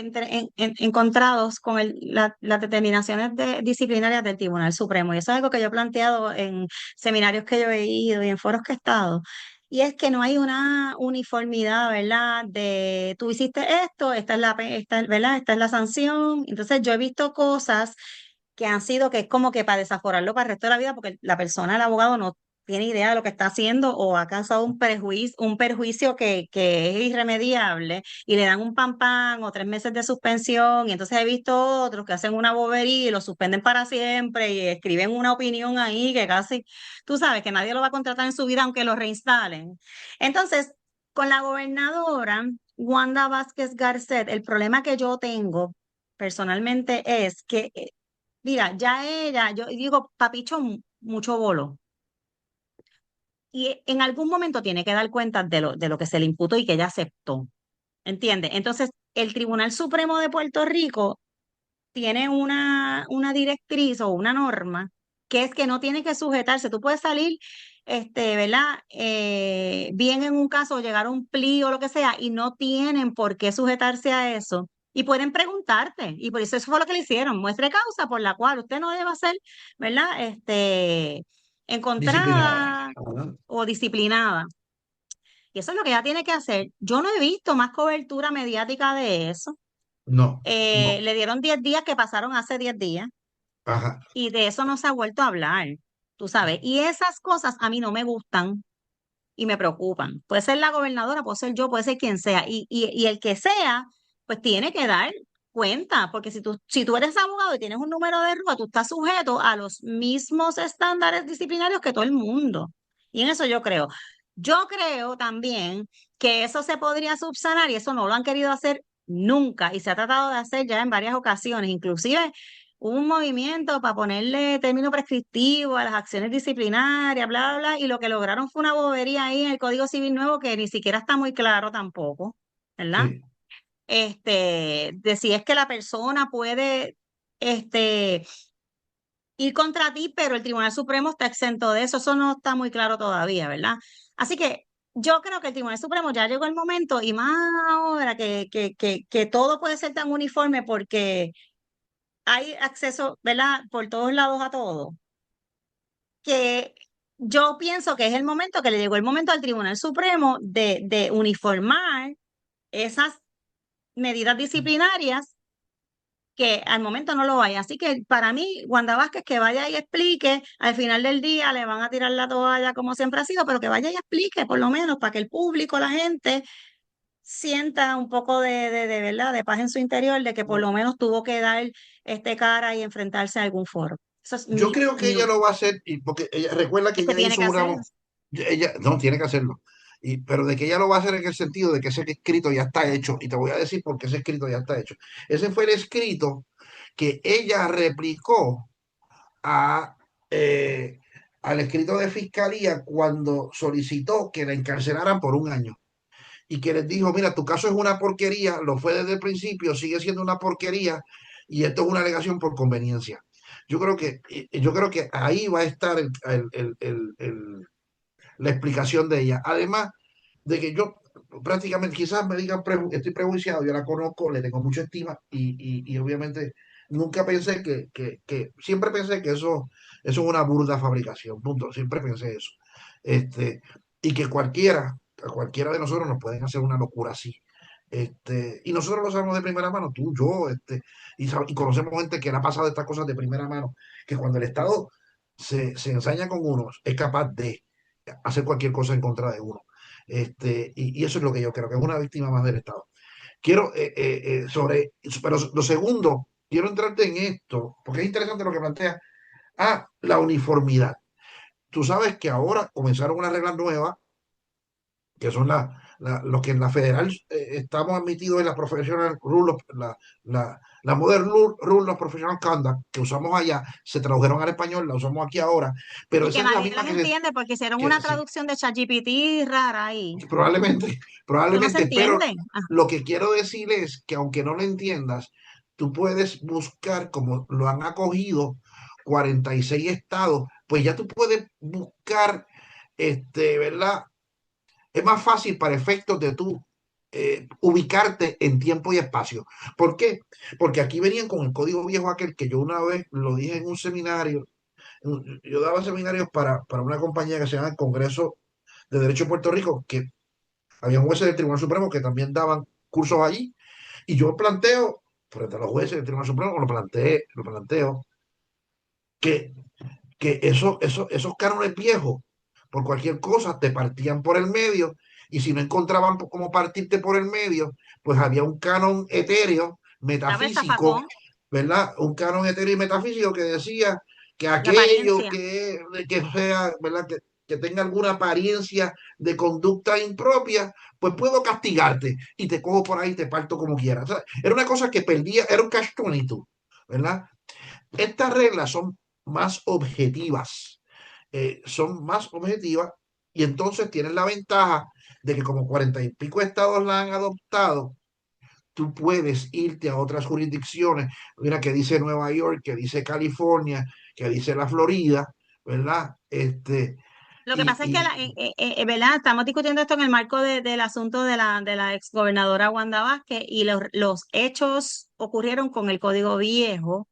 encontrados con las determinaciones disciplinarias del Tribunal Supremo. Y eso es algo que yo he planteado en seminarios que yo he ido y en foros que he estado. Y es que no hay una uniformidad, ¿verdad? De tú hiciste esto, ¿verdad? Esta es la sanción. Entonces yo he visto cosas que han sido que es como que para desaforarlo para el resto de la vida, porque la persona, el abogado, no tiene idea de lo que está haciendo o ha causado un perjuicio que es irremediable y le dan un pan pan o 3 meses de suspensión y entonces he visto otros que hacen una bobería y lo suspenden para siempre y escriben una opinión ahí que casi, tú sabes, que nadie lo va a contratar en su vida aunque lo reinstalen. Entonces, con la gobernadora Wanda Vázquez Garcet, el problema que yo tengo personalmente es que, mira, ya ella, yo digo, papicho, mucho bolo y en algún momento tiene que dar cuenta de lo que se le imputó y que ella aceptó. ¿Entiende? Entonces, el Tribunal Supremo de Puerto Rico tiene una directriz o una norma que es que no tiene que sujetarse. Tú puedes salir, ¿verdad? Bien en un caso, llegar a un plea o lo que sea, y no tienen por qué sujetarse a eso. Y pueden preguntarte, y por eso fue lo que le hicieron. Muestre causa por la cual usted no debe ser, ¿verdad? Disciplinada. Encontrada Ajá. o disciplinada. Y eso es lo que ella tiene que hacer. Yo no he visto más cobertura mediática de eso. No, no. Le dieron 10 días que pasaron hace 10 días Ajá. y de eso no se ha vuelto a hablar, tú sabes. Y esas cosas a mí no me gustan y me preocupan. Puede ser la gobernadora, puede ser yo, puede ser quien sea. Y el que sea, pues tiene que dar cuenta, porque si tú eres abogado y tienes un número de ruta, tú estás sujeto a los mismos estándares disciplinarios que todo el mundo. Y en eso yo creo. Yo creo también que eso se podría subsanar y eso no lo han querido hacer nunca y se ha tratado de hacer ya en varias ocasiones, inclusive hubo un movimiento para ponerle término prescriptivo a las acciones disciplinarias, bla, bla, bla, y lo que lograron fue una bobería ahí en el Código Civil Nuevo que ni siquiera está muy claro tampoco, ¿verdad? Sí. De si es que la persona puede, este, ir contra ti, pero el Tribunal Supremo está exento de eso, eso no está muy claro todavía, ¿verdad? Así que yo creo que el Tribunal Supremo ya llegó el momento y más ahora que todo puede ser tan uniforme porque hay acceso, ¿verdad? Por todos lados a todo, que yo pienso que es el momento, que le llegó el momento al Tribunal Supremo de uniformar esas medidas disciplinarias que al momento no lo hay. Así que para mí, Wanda Vázquez, que vaya y explique, al final del día le van a tirar la toalla como siempre ha sido, pero que vaya y explique, por lo menos, para que el público, la gente, sienta un poco de verdad, de paz en su interior, de que por lo No. menos tuvo que dar cara y enfrentarse a algún foro. Eso es Yo creo que ella lo va a hacer, porque ella recuerda que es que ella tiene hizo que una, hacerlo. Ella no tiene que hacerlo. Pero de que ella lo va a hacer en el sentido de que ese escrito ya está hecho. Y te voy a decir por qué ese escrito ya está hecho. Ese fue el escrito que ella replicó a, eh, al escrito de fiscalía cuando solicitó que la encarcelaran por un año y que les dijo, mira, tu caso es una porquería, lo fue desde el principio, sigue siendo una porquería y esto es una alegación por conveniencia. Yo creo que ahí va a estar la explicación de ella. Además de que yo prácticamente, quizás me digan, estoy prejuiciado, yo la conozco, le tengo mucha estima y obviamente nunca pensé siempre pensé que eso es una burda fabricación, punto, siempre pensé eso. Este, y que a cualquiera de nosotros nos pueden hacer una locura así. Y nosotros lo sabemos de primera mano, tú, yo, y conocemos gente que le ha pasado estas cosas de primera mano, que cuando el Estado se ensaña con uno, es capaz de hacer cualquier cosa en contra de uno. Y eso es lo que yo creo, que es una víctima más del Estado. Quiero, pero lo segundo, quiero entrarte en esto, porque es interesante lo que plantea. La uniformidad. Tú sabes que ahora comenzaron unas reglas nuevas que son los que en la federal estamos admitidos en la professional rule, la modern rule of professional conduct que usamos allá, se tradujeron al español, la usamos aquí ahora, pero Y esa que es la nadie misma las entiende porque hicieron una sí, traducción de ChatGPT rara ahí, probablemente, que no se probablemente, pero entiende. Ah, lo que quiero decir es que aunque no lo entiendas, tú puedes buscar, como lo han acogido 46 estados, pues ya tú puedes buscar, ¿verdad? Es más fácil para efectos de tú ubicarte en tiempo y espacio. ¿Por qué? Porque aquí venían con el código viejo aquel que yo una vez lo dije en un seminario. Yo daba seminarios para una compañía que se llama el Congreso de Derecho de Puerto Rico, que había jueces del Tribunal Supremo que también daban cursos allí. Y yo planteo, frente a los jueces del Tribunal Supremo, lo planteo, que esos cánones viejos, por cualquier cosa, te partían por el medio, y si no encontraban cómo partirte por el medio, pues había un canon etéreo, estaba el metafísico, zafacón, ¿verdad? Un canon etéreo y metafísico que decía que la aquello apariencia. que sea, ¿verdad? Que tenga alguna apariencia de conducta impropia, pues puedo castigarte y te cojo por ahí y te parto como quieras. O sea, era una cosa que perdía, era un catch 22, ¿verdad? Estas reglas son más objetivas y entonces tienen la ventaja de que como 40 y pico estados la han adoptado, tú puedes irte a otras jurisdicciones, mira que dice Nueva York, que dice California, que dice la Florida, ¿verdad? Lo que pasa es que, Y ¿verdad? Estamos discutiendo esto en el marco del asunto de la exgobernadora Wanda Vázquez y los hechos ocurrieron con el código viejo,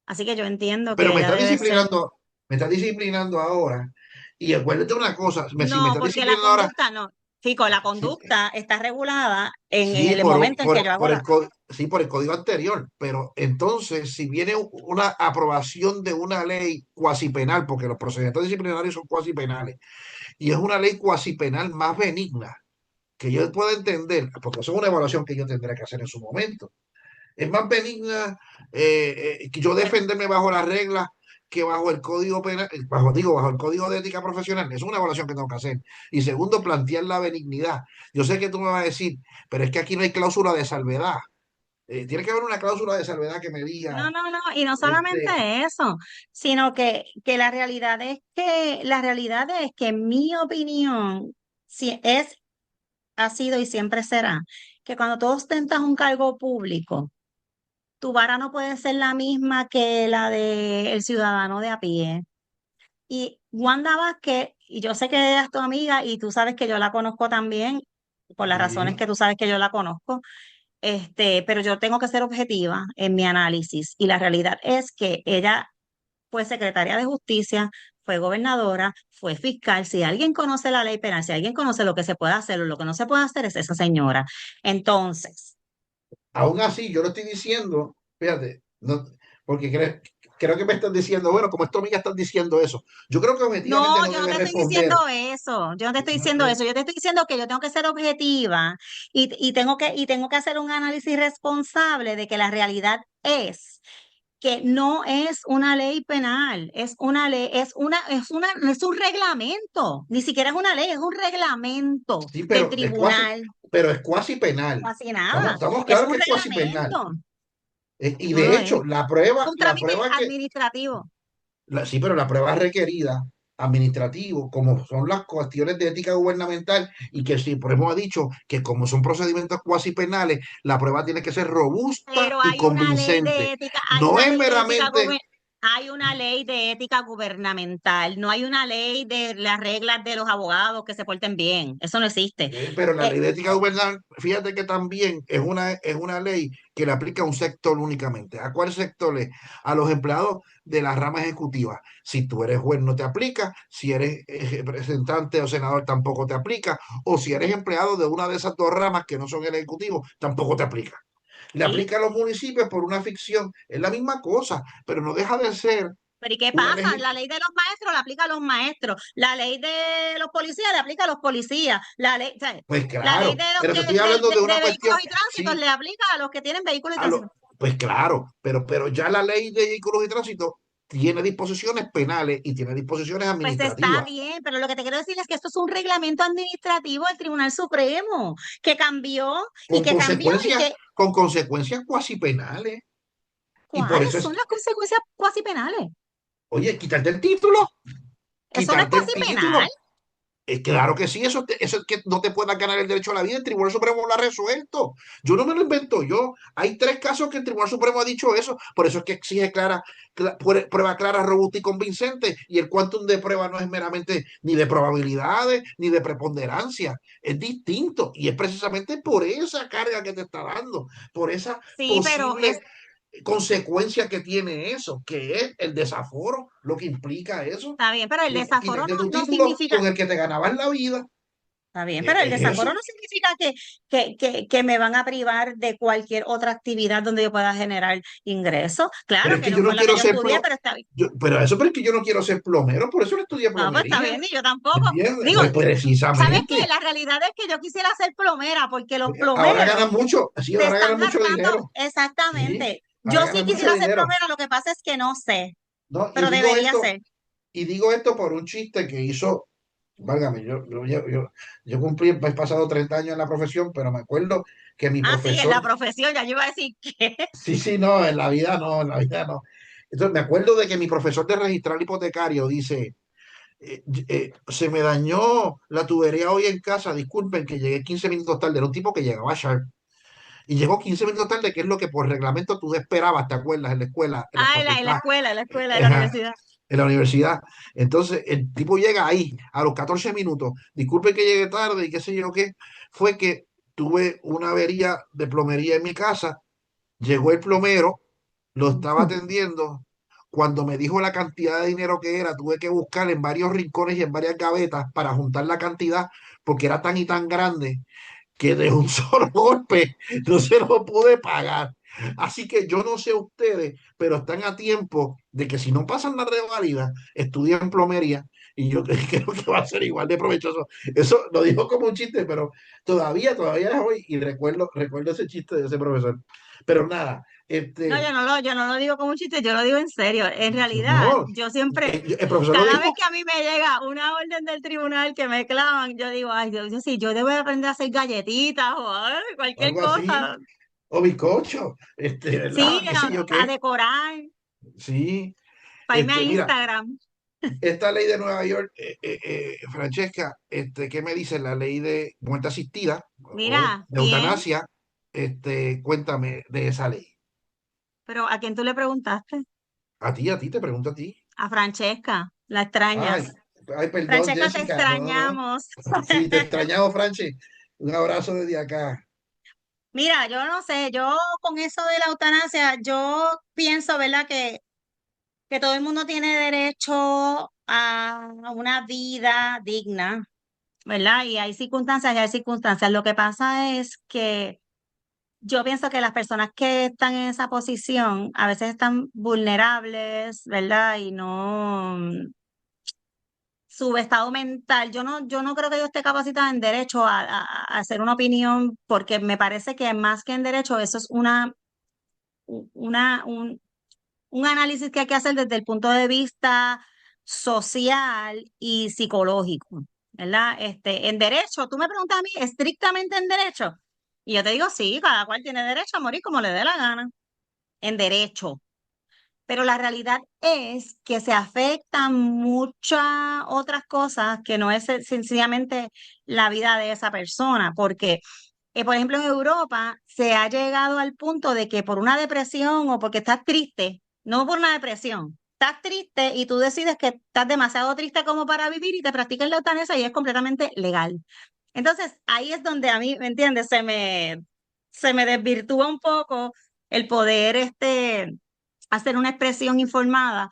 así que yo entiendo pero que ella debe ser. me está disciplinando ahora. Y acuérdate una cosa, si me No, está porque la disciplinando ahora, conducta no. Chico, la conducta está regulada en sí, el momento en que yo hago sí, por el código anterior, pero entonces si viene una aprobación de una ley cuasi penal, porque los procedimientos disciplinarios son cuasi penales, y es una ley cuasi penal más benigna, que yo puedo entender, porque eso es una evaluación que yo tendré que hacer en su momento. Es más benigna que yo defenderme bajo las reglas que bajo el código penal, bajo el código de ética profesional. Es una evaluación que tengo que hacer. Y segundo, plantear la benignidad. Yo sé que tú me vas a decir, pero es que aquí no hay cláusula de salvedad. Tiene que haber una cláusula de salvedad que me diga, No, no, no, y no solamente este, eso, sino que la realidad es que mi opinión si es, ha sido y siempre será que cuando tú ostentas un cargo público, tu vara no puede ser la misma que la del ciudadano de a pie. Y Wanda Vázquez, y yo sé que ella es tu amiga y tú sabes que yo la conozco también, por las razones sí, que tú sabes que yo la conozco, pero yo tengo que ser objetiva en mi análisis y la realidad es que ella fue secretaria de justicia, fue gobernadora, fue fiscal. Si alguien conoce la ley penal, si alguien conoce lo que se puede hacer o lo que no se puede hacer, es esa señora. Entonces, aún así, yo lo estoy diciendo, fíjate, no, porque creo que me están diciendo, bueno, como esto amiga están diciendo eso. Yo creo que objetivamente no, no yo no debe te estoy diciendo responder. eso, yo no te estoy No, diciendo eso, yo te estoy diciendo que yo tengo que ser objetiva y tengo que hacer un análisis responsable de que la realidad es que no es una ley penal, es una ley, es un reglamento, ni siquiera es una ley, es un reglamento Sí, del tribunal, pero es cuasi penal. casi nada, Estamos es claros un que es cuasi penal. reglamento, Y no lo de es, hecho, un la trámite prueba que, administrativo. sí, pero la prueba requerida, administrativo, como son las cuestiones de ética gubernamental, y que si por ejemplo ha dicho que como son procedimientos cuasi penales, la prueba tiene que ser robusta Pero y hay una ley de convincente. ética, hay No una es ley de ética, meramente, hay una ley de ética gubernamental, no hay una ley de las reglas de los abogados que se porten bien, eso no existe. pero la Eh, ley de ética gubernamental, fíjate que también es una ley que le aplica a un sector únicamente. ¿A cuál sector es? A los empleados de la rama ejecutiva. Si tú eres juez, no te aplica. Si eres representante o senador, tampoco te aplica. O si eres empleado de una de esas dos ramas que no son el ejecutivo, tampoco te aplica. Le sí, aplica a los municipios por una ficción. Es la misma cosa, pero no deja de ser pero ¿y qué una pasa? ley. La ley de los maestros la aplica a los maestros, la ley de los policías le aplica a los policías, ¿sabes? Pues La ley claro, pero te estoy hablando de una de vehículos cuestión, y tránsitos sí, le aplica a los que tienen vehículos y a lo, tránsito. pues claro, pero ya la ley de vehículos y tránsito tiene disposiciones penales y tiene disposiciones Pues está administrativas, bien, pero lo que te quiero decir es que esto es un reglamento administrativo del Tribunal Supremo que cambió y que cambió y que con consecuencias cuasi penales. Y por ¿cuáles eso son es, las consecuencias cuasi penales? oye, quitarte el título, Eso no es quitarte el cuasi penal. título. Claro que sí, eso es que no te puedas ganar el derecho a la vida. El Tribunal Supremo lo ha resuelto. Yo no me lo invento yo. Hay tres casos que el Tribunal Supremo ha dicho eso. Por eso es que exige prueba clara, robusta y convincente. Y el quantum de prueba no es meramente ni de probabilidades ni de preponderancia. Es distinto. Y es precisamente por esa carga que te está dando, por esa Sí, pero posible consecuencia que tiene eso, que es el desaforo, lo que implica eso, está bien, pero el desaforo quitarte tu no título significa, con el que te ganabas la vida. está bien, pero el Es desaforo eso. no significa que me van a privar de cualquier otra actividad donde yo pueda generar ingresos. Pero Claro es que que no yo no fue la que quiero yo ser estudié, pero está bien. pero es que yo no quiero ser plomero, por eso no estudié No, pues está plomería. bien, ni yo tampoco. ¿Entiendes? Digo, Pues ¿sabes qué? precisamente. La realidad es que yo quisiera ser plomera porque los Ahora plomeros ganan mucho, sí, se ahora están ganan mucho gastando dinero. Sí, exactamente. ahora Yo sí ganan mucho quisiera ser dinero. plomera, lo que pasa es que no sé, No, pero debería ser. y digo esto por un chiste que hizo, válgame, yo cumplí el mes pasado 30 años en la profesión, pero me acuerdo que mi Ah, sí, en la profesor, profesión, ya yo iba a decir que sí, sí, no, en la vida no, en la vida no. Entonces me acuerdo de que mi profesor de registrar hipotecario dice, se me dañó la tubería hoy en casa, disculpen que llegué 15 minutos tarde, era un tipo que llegaba sharp, y llegó 15 minutos tarde, que es lo que por reglamento tú esperabas, ¿te acuerdas? En la escuela, en la facultad, en la escuela, en la ajá, universidad. en la universidad. Entonces, el tipo llega ahí a los 14 minutos. Disculpe que llegue tarde y qué sé yo qué. Fue que tuve una avería de plomería en mi casa. Llegó el plomero, lo estaba atendiendo. Cuando me dijo la cantidad de dinero que era, tuve que buscar en varios rincones y en varias gavetas para juntar la cantidad, porque era tan y tan grande que de un solo golpe no se lo pude pagar. Así que yo no sé ustedes, pero están a tiempo de que si no pasan la revalida, estudien plomería y yo creo que va a ser igual de provechoso. Eso lo dijo como un chiste, pero todavía es hoy y recuerdo ese chiste de ese profesor. Pero nada, No, yo no lo digo como un chiste, yo lo digo en serio. En realidad, no, yo siempre, el profesor lo cada vez dijo, que a mí me llega una orden del tribunal que me clavan, yo digo, ay, Dios, yo sí, yo debo de aprender a hacer galletitas o ay, cualquier algo así, cosa. o bizcocho, Sí, ¿verdad? ¿Qué sé yo a qué? decorar, Sí, para irme a mira, Instagram. esta ley de Nueva York, Francesca, ¿qué me dice la ley de muerte asistida o Mira, de bien, eutanasia? Cuéntame de esa ley. pero ¿a quién tú le preguntaste? A ti, te pregunto a ti. A Francesca, la Ay, extrañas. ay, perdón, Francesca, te Jessica, no, no. extrañamos. Sí, te extrañamos, Franchi. Un abrazo desde acá. Mira, yo no sé, yo con eso de la eutanasia, yo pienso, ¿verdad? Que todo el mundo tiene derecho a una vida digna, ¿verdad? Y hay circunstancias y hay circunstancias. Lo que pasa es que yo pienso que las personas que están en esa posición a veces están vulnerables, ¿verdad? Y no, su estado mental, yo no creo que yo esté capacitada en derecho a hacer una opinión, porque me parece que más que en derecho, eso es una, un análisis que hay que hacer desde el punto de vista social y psicológico, ¿verdad? En derecho, tú me preguntas a mí, estrictamente en derecho, y yo te digo, sí, cada cual tiene derecho a morir como le dé la gana, en derecho. Pero la realidad es que se afectan muchas otras cosas que no es sencillamente la vida de esa persona, porque por ejemplo, en Europa se ha llegado al punto de que por una depresión o porque estás triste, no por una depresión, estás triste y tú decides que estás demasiado triste como para vivir y te practicas la eutanasia y es completamente legal. Entonces, ahí es donde a mí, ¿me entiendes? Se me desvirtúa un poco el poder hacer una expresión informada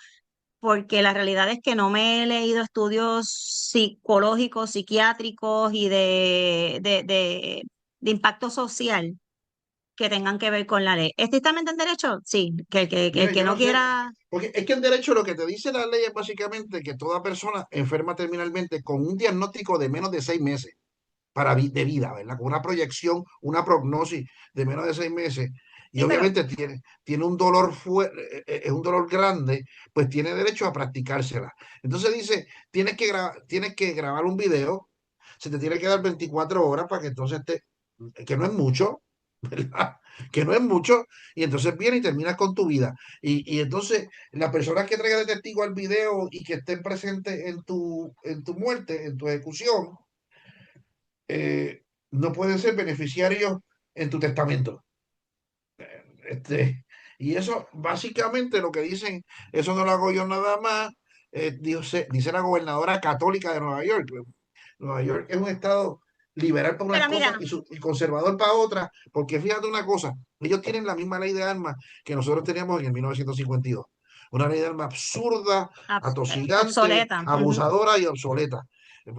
porque la realidad es que no me he leído estudios psicológicos, psiquiátricos y de impacto social que tengan que ver con la ley. ¿Estrictamente en derecho? Sí, que el Mira, que yo no no sé, quiera, porque es que en derecho lo que te dice la ley es básicamente que toda persona enferma terminalmente con un diagnóstico de menos de 6 meses de vida, ¿verdad? Con una proyección, una prognosis de menos de 6 meses, y sí, pero, obviamente tiene un dolor es un dolor grande, pues tiene derecho a practicársela. Entonces dice, tienes que grabar un video, se te tiene que dar 24 horas para que entonces que no es mucho, ¿verdad? Que no es mucho, y entonces viene y terminas con tu vida. Y entonces las personas que traigan de testigo al video y que estén presentes en tu muerte, en tu ejecución, eh, no pueden ser beneficiarios en tu testamento. Y eso, básicamente, lo que dicen, eso no lo hago yo nada más, dice la gobernadora católica de Nueva York. Nueva York es un estado liberal para unas pero cosas mira, y conservador para otras, porque fíjate una cosa, ellos tienen la misma ley de armas que nosotros teníamos en el 1952. Una ley de armas absurda, atosigante, obsoleta. Ujú. abusadora y obsoleta.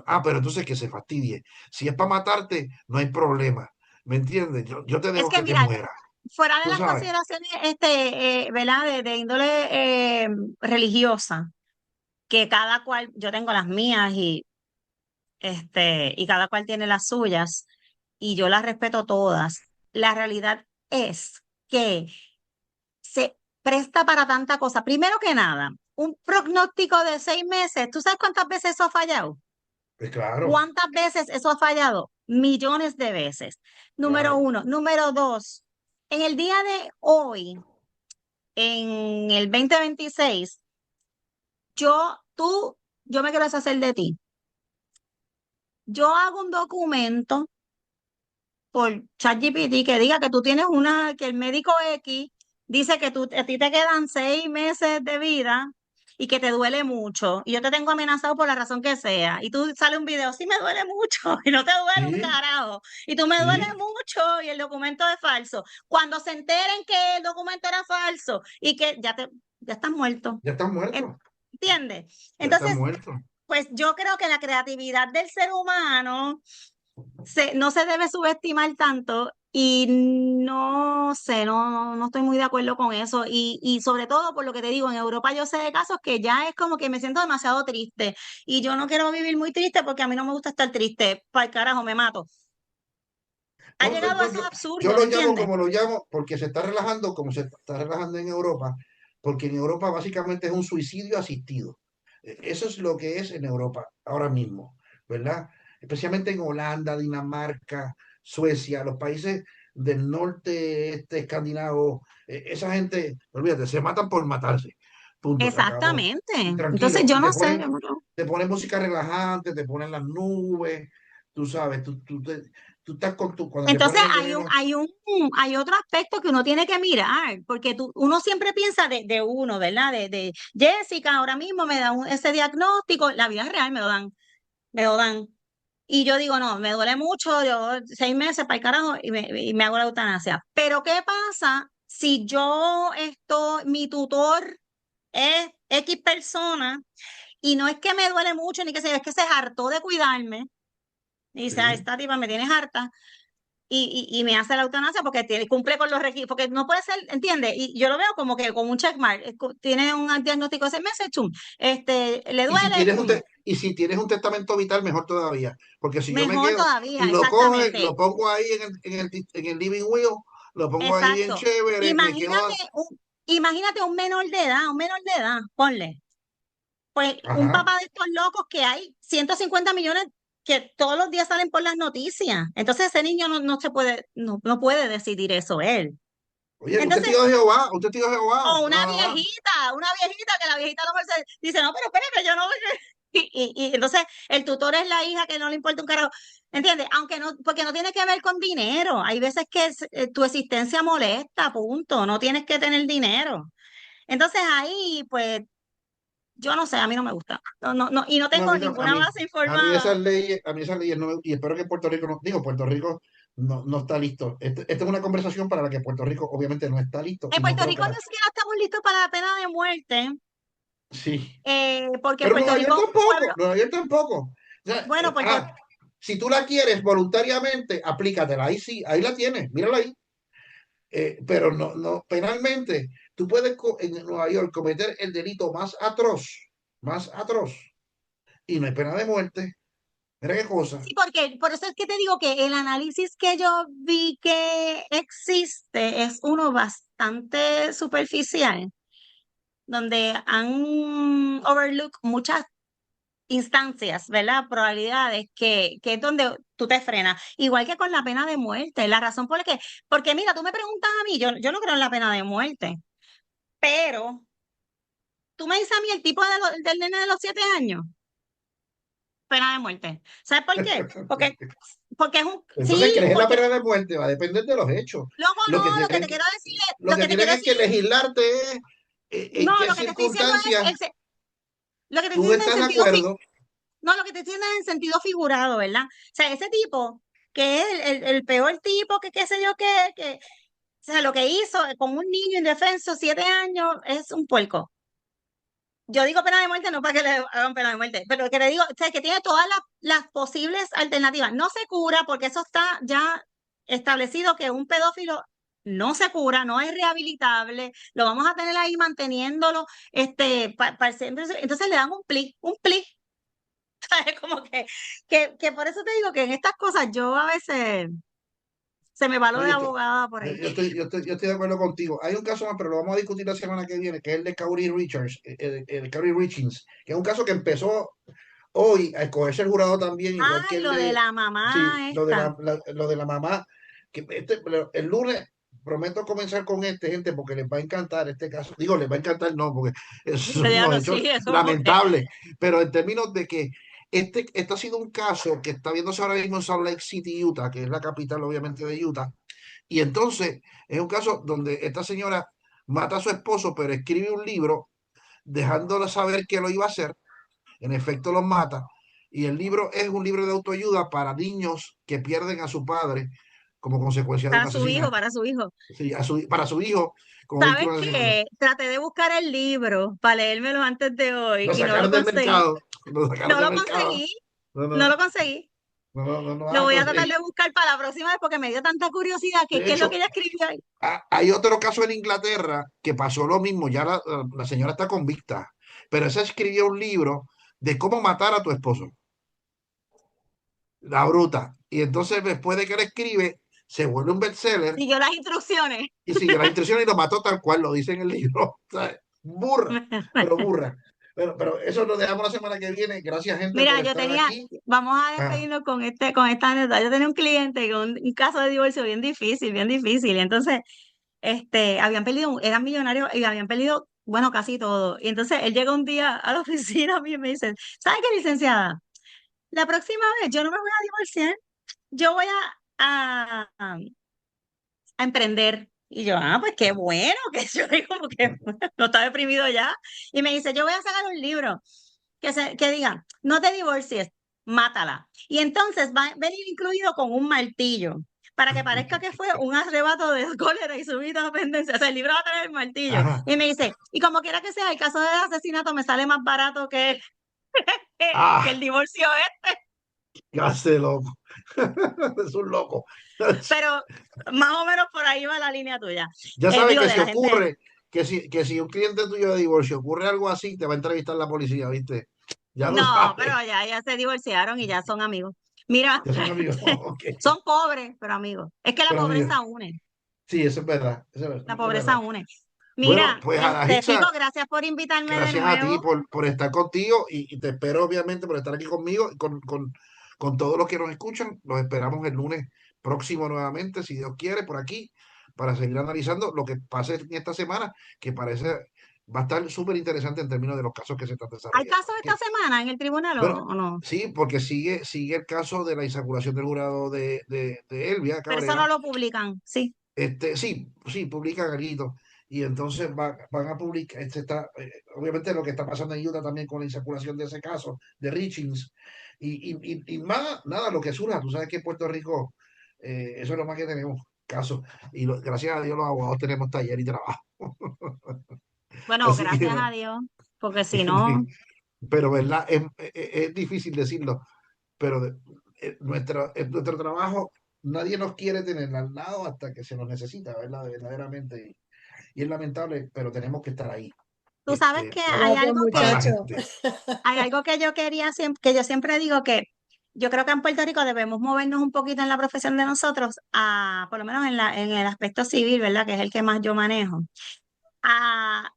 Ah, pero entonces que se fastidie. Si es para matarte, no hay problema. ¿Me entiendes? Yo te Es dejo que que te mira, mueras. fuera de Tú las sabes. consideraciones, ¿verdad? De índole religiosa, que cada cual, yo tengo las mías y cada cual tiene las suyas y yo las respeto todas. La realidad es que se presta para tanta cosa. Primero que nada, un pronóstico de 6 meses, ¿tú sabes cuántas veces eso ha fallado? Pues claro, ¿Cuántas veces eso ha fallado? Millones de veces. Número claro. uno. Número dos, en el día de hoy, en el 2026, yo me quiero deshacer de ti. Yo hago un documento por ChatGPT que diga que tú tienes que el médico X dice que a ti te quedan 6 meses de vida y que te duele mucho y yo te tengo amenazado por la razón que sea y tú sale un video, sí me duele mucho y no te duele un Sí, carajo y tú me duele sí, mucho y el documento es falso. Cuando se enteren que el documento era falso y que ya estás muerto. ya están muertos, ¿Entiendes? ya están Entonces, muertos. pues yo creo que la creatividad del ser humano no se debe subestimar tanto y no sé, no estoy muy de acuerdo con eso. Y sobre todo por lo que te digo, en Europa yo sé de casos que ya es como que me siento demasiado triste y yo no quiero vivir muy triste porque a mí no me gusta estar triste. Para el carajo, me mato. Ha No, no, llegado a no, esos yo absurdos, lo llamo ¿entiendes? como lo llamo porque se está relajando como se está relajando en Europa, porque en Europa básicamente es un suicidio asistido. Eso es lo que es en Europa ahora mismo, ¿verdad? Especialmente en Holanda, Dinamarca, Suecia, los países del norte, escandinavo, esa gente, olvídate, se matan por matarse. Punto, se acabó. Exactamente. Y Entonces tranquilo, yo y no sé. te ponen música relajante, te ponen las nubes, tú sabes, tú estás con cuando te Entonces ponen el veneno. hay otro aspecto que uno tiene que mirar, porque uno siempre piensa de uno, ¿verdad? De Jessica, ahora mismo me da ese diagnóstico, la vida real me lo dan. Y yo digo, no, me duele mucho, yo 6 meses para el carajo y me hago la eutanasia. Pero ¿qué pasa si mi tutor es X persona y no es que me duele mucho ni que sé yo, es que se hartó de cuidarme y dice, ah, Sí. esta tipa me tienes harta y me hace la eutanasia porque cumple con los requisitos, porque no puede ser, ¿entiendes? Y yo lo veo como que con un checkmark, tiene un diagnóstico de 6 meses, chum, le duele, pum, Y si tienes un testamento vital, mejor todavía. Porque si yo me mejor quedo y todavía, lo coge, exactamente, lo pongo ahí en el living wheel, lo pongo ahí bien exacto. chévere, me quedo. Imagínate imagínate un menor de edad, ponle. Pues un Ajá. papá de estos locos que hay 150 millones que todos los días salen por las noticias. Entonces ese niño no se puede, no puede decidir eso él. Oye, usted es Entonces, tío de Jehová, usted es tío de Jehová, o nada más. una viejita que la viejita a lo mejor dice, no, pero espera que yo no. Y entonces el tutor es la hija que no le importa un carajo. ¿Entiendes? Aunque no, porque no tiene que ver con dinero. Hay veces que tu existencia molesta, punto. No tienes que tener dinero. Entonces ahí, pues, yo no sé, a mí no me gusta. No, y no No, tengo ninguna base a mí informada. esas leyes no y espero que Puerto Rico no, digo, Puerto Rico no está listo. Esta es una conversación para la que Puerto Rico obviamente no está listo En y no Puerto creo que Rico ni siquiera estamos listos para la pena de muerte, sí. porque Pero Puerto Rico es un pueblo. Nueva York tampoco. O sea, Bueno, si tú la quieres voluntariamente, aplícatela. Ahí sí, ahí la tienes, mírala ahí. Pero penalmente, tú puedes en Nueva York cometer el delito más atroz, y no hay pena de muerte. Mira qué cosa. sí, porque por eso es que te digo que el análisis que yo vi que existe es uno bastante superficial, donde han overlooked muchas instancias, ¿verdad? Probabilidades que es donde tú te frenas. Igual que con la pena de muerte. La razón por la que, porque mira, tú me preguntas a mí, yo no creo en la pena de muerte, pero tú me dices a mí el tipo del nene de los 7 años, pena de muerte. ¿Sabes por qué? Porque es un, Entonces, sí, ¿crees en la porque, pena de muerte? Va a depender de los hechos. luego Lo que no, lo que tienen te que, quiero decir es, lo que tienen es que legislarte es no, en qué lo que te estoy diciendo es, circunstancias lo que te estoy tú diciendo en estás de sentido, acuerdo. no, lo que te estoy diciendo es en sentido figurado, ¿verdad? O sea, ese tipo, que es el peor tipo, que qué sé yo que, o sea, lo que hizo con un niño indefenso, 7 años, es un puerco. Yo digo pena de muerte no para que le hagan pena de muerte, pero que le digo, o sea, que tiene todas las posibles alternativas. No se cura porque eso está ya establecido que un pedófilo no se cura, no es rehabilitable, lo vamos a tener ahí manteniéndolo, entonces le dan un pli, ¿sabes? Como que por eso te digo que en estas cosas yo a veces se me va lo No, de abogada por ahí. yo estoy de acuerdo contigo. Hay un caso más, pero lo vamos a discutir la semana que viene, que es el de Caury Richards, el Caury Richings, que es un caso que empezó hoy a escogerse el jurado también, igual que Ay, el lo de de, la sí, mamá esta. lo de la mamá, que el lunes prometo comenzar con gente, porque les va a encantar este caso. Digo, les va a encantar, no, porque es Ya unos lo hechos sí, eso porque lamentables, pero en términos de que este ha sido un caso que está viéndose ahora mismo en Salt Lake City, Utah, que es la capital obviamente de Utah, y entonces es un caso donde esta señora mata a su esposo, pero escribe un libro dejándole saber que lo iba a hacer. En efecto, los mata. Y el libro es un libro de autoayuda para niños que pierden a su padre como consecuencia de un asesinato. para su hijo. Sí, para su hijo como ¿Sabes víctima de asesinato. qué? Traté de buscar el libro para leérmelo antes de hoy Lo y no lo sacaron del conseguí. mercado. Lo sacaron No del lo mercado. conseguí, No, no no, lo conseguí. no. Lo voy a Pues, tratar de buscar para la próxima vez porque me dio tanta curiosidad que de qué es lo hecho, que ella escribió ahí. hay otro caso en Inglaterra que pasó lo mismo. Ya la señora está convicta. Pero esa escribió un libro de cómo matar a tu esposo. La bruta. Y entonces después de que él escribe, se vuelve un bestseller Siguió las instrucciones. y siguió las instrucciones y lo mató tal cual lo dice en el libro. ¿Sabes? Burra, pero burra. Pero eso lo dejamos la semana que viene. Gracias, gente, Mira, por estar aquí. vamos a Ah, despedirnos con esta anécdota. Yo tenía un cliente con un caso de divorcio bien difícil, bien difícil. Y entonces, eran millonarios y habían perdido, bueno, casi todo. Y entonces él llega un día a la oficina a mí y me dice, ¿sabe qué, licenciada? La próxima vez yo no me voy a divorciar, yo voy a emprender. Y yo, pues qué bueno, que yo digo, como que no está deprimido ya. Y me dice, yo voy a sacar un libro que diga, no te divorcies, mátala. Y entonces va a venir incluido con un martillo, para que parezca que fue un arrebato de cólera y subida a pendencia. O sea, el libro va a tener el martillo. ajá. Y me dice, y como quiera que sea, el caso de asesinato me sale más barato que el Ah, divorcio, qué hace loco. Es un loco. pero más o menos por ahí va la línea tuya. Ya sabes Digo, que de si la gente. ocurre, que si un cliente tuyo de divorcio ocurre algo así, te va a entrevistar la policía, ¿viste? Ya lo No, pero sabes. ya se divorciaron y ya son amigos. Mira, Ya son amigos. Ok. son pobres, pero amigos. Es que la Pero amigos. pobreza une, Sí, eso es verdad. Eso la es pobreza verdad. une. Bueno, Mira, pues Fico, Adaitza, gracias por invitarme de gracias a ti nuevo. por estar contigo y te espero obviamente por estar aquí conmigo y con todos los que nos escuchan. Los esperamos el lunes próximo nuevamente, si Dios quiere, por aquí, para seguir analizando lo que pase en esta semana, que parece va a estar súper interesante en términos de los casos que se están ¿Hay desarrollando. casos ¿Ok? esta semana en el tribunal Bueno, o no? sí, porque sigue el caso de la insaculación del jurado de Elvia Pero eso no Cabrera. lo publican, sí. Sí, publican algo. Y entonces van a publicar, obviamente lo que está pasando en Utah también con la insaculación de ese caso, de Richings. Y más, nada, lo que surja, tú sabes que en Puerto Rico, eso es lo más que tenemos, casos. Y gracias a Dios los abogados tenemos taller y trabajo. Bueno, Así que, gracias no, a Dios, porque si no, pero verdad, es difícil decirlo, pero nuestro trabajo, nadie nos quiere tener al lado hasta que se nos necesita, ¿verdad? Verdaderamente. Y es lamentable, pero tenemos que estar ahí, tú sabes que para, Gracias, para la muchachos. gente. hay algo que yo quería siempre, que yo siempre digo que yo creo que en Puerto Rico debemos movernos un poquito en la profesión de nosotros, por lo menos en el aspecto civil, ¿verdad? Que es el que más yo manejo. A,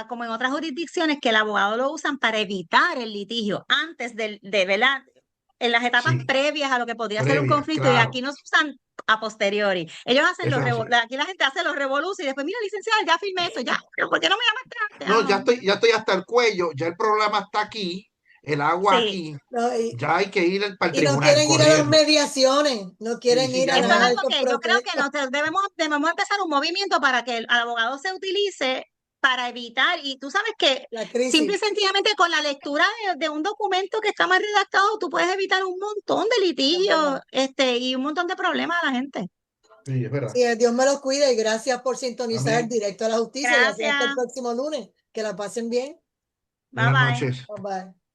como en otras jurisdicciones que el abogado lo usan para evitar el litigio antes ¿verdad? En las etapas Sí, previas a lo que podría ser un previa, conflicto y claro, aquí nos usan a posteriori. Ellos hacen eso es así. aquí la gente hace los revoluciones y después, mira, licenciada, ya firmé esto, ya, pero ¿por qué no me llamaste antes? No, Ah, no. ya estoy hasta el cuello, ya el problema está aquí, el agua Sí, aquí, No, ya hay que ir para el y no tribunal quieren ir a las corriendo. mediaciones, no Sí, quieren sí, ir ya a eso es nada de algo estos que yo creo que procesos. debemos empezar un movimiento para que el abogado se utilice para evitar, y tú sabes que La simple y crisis. sencillamente con la lectura de un documento que está mal redactado, tú puedes evitar un montón de Es litigios, verdad. y un montón de problemas a la gente. sí, es verdad. Sí, Dios me los cuide y gracias por sintonizar Amén. directo a la justicia y así hasta el Gracias. próximo lunes. Que la pasen bien. Bye Buenas bye. noches. Bye bye.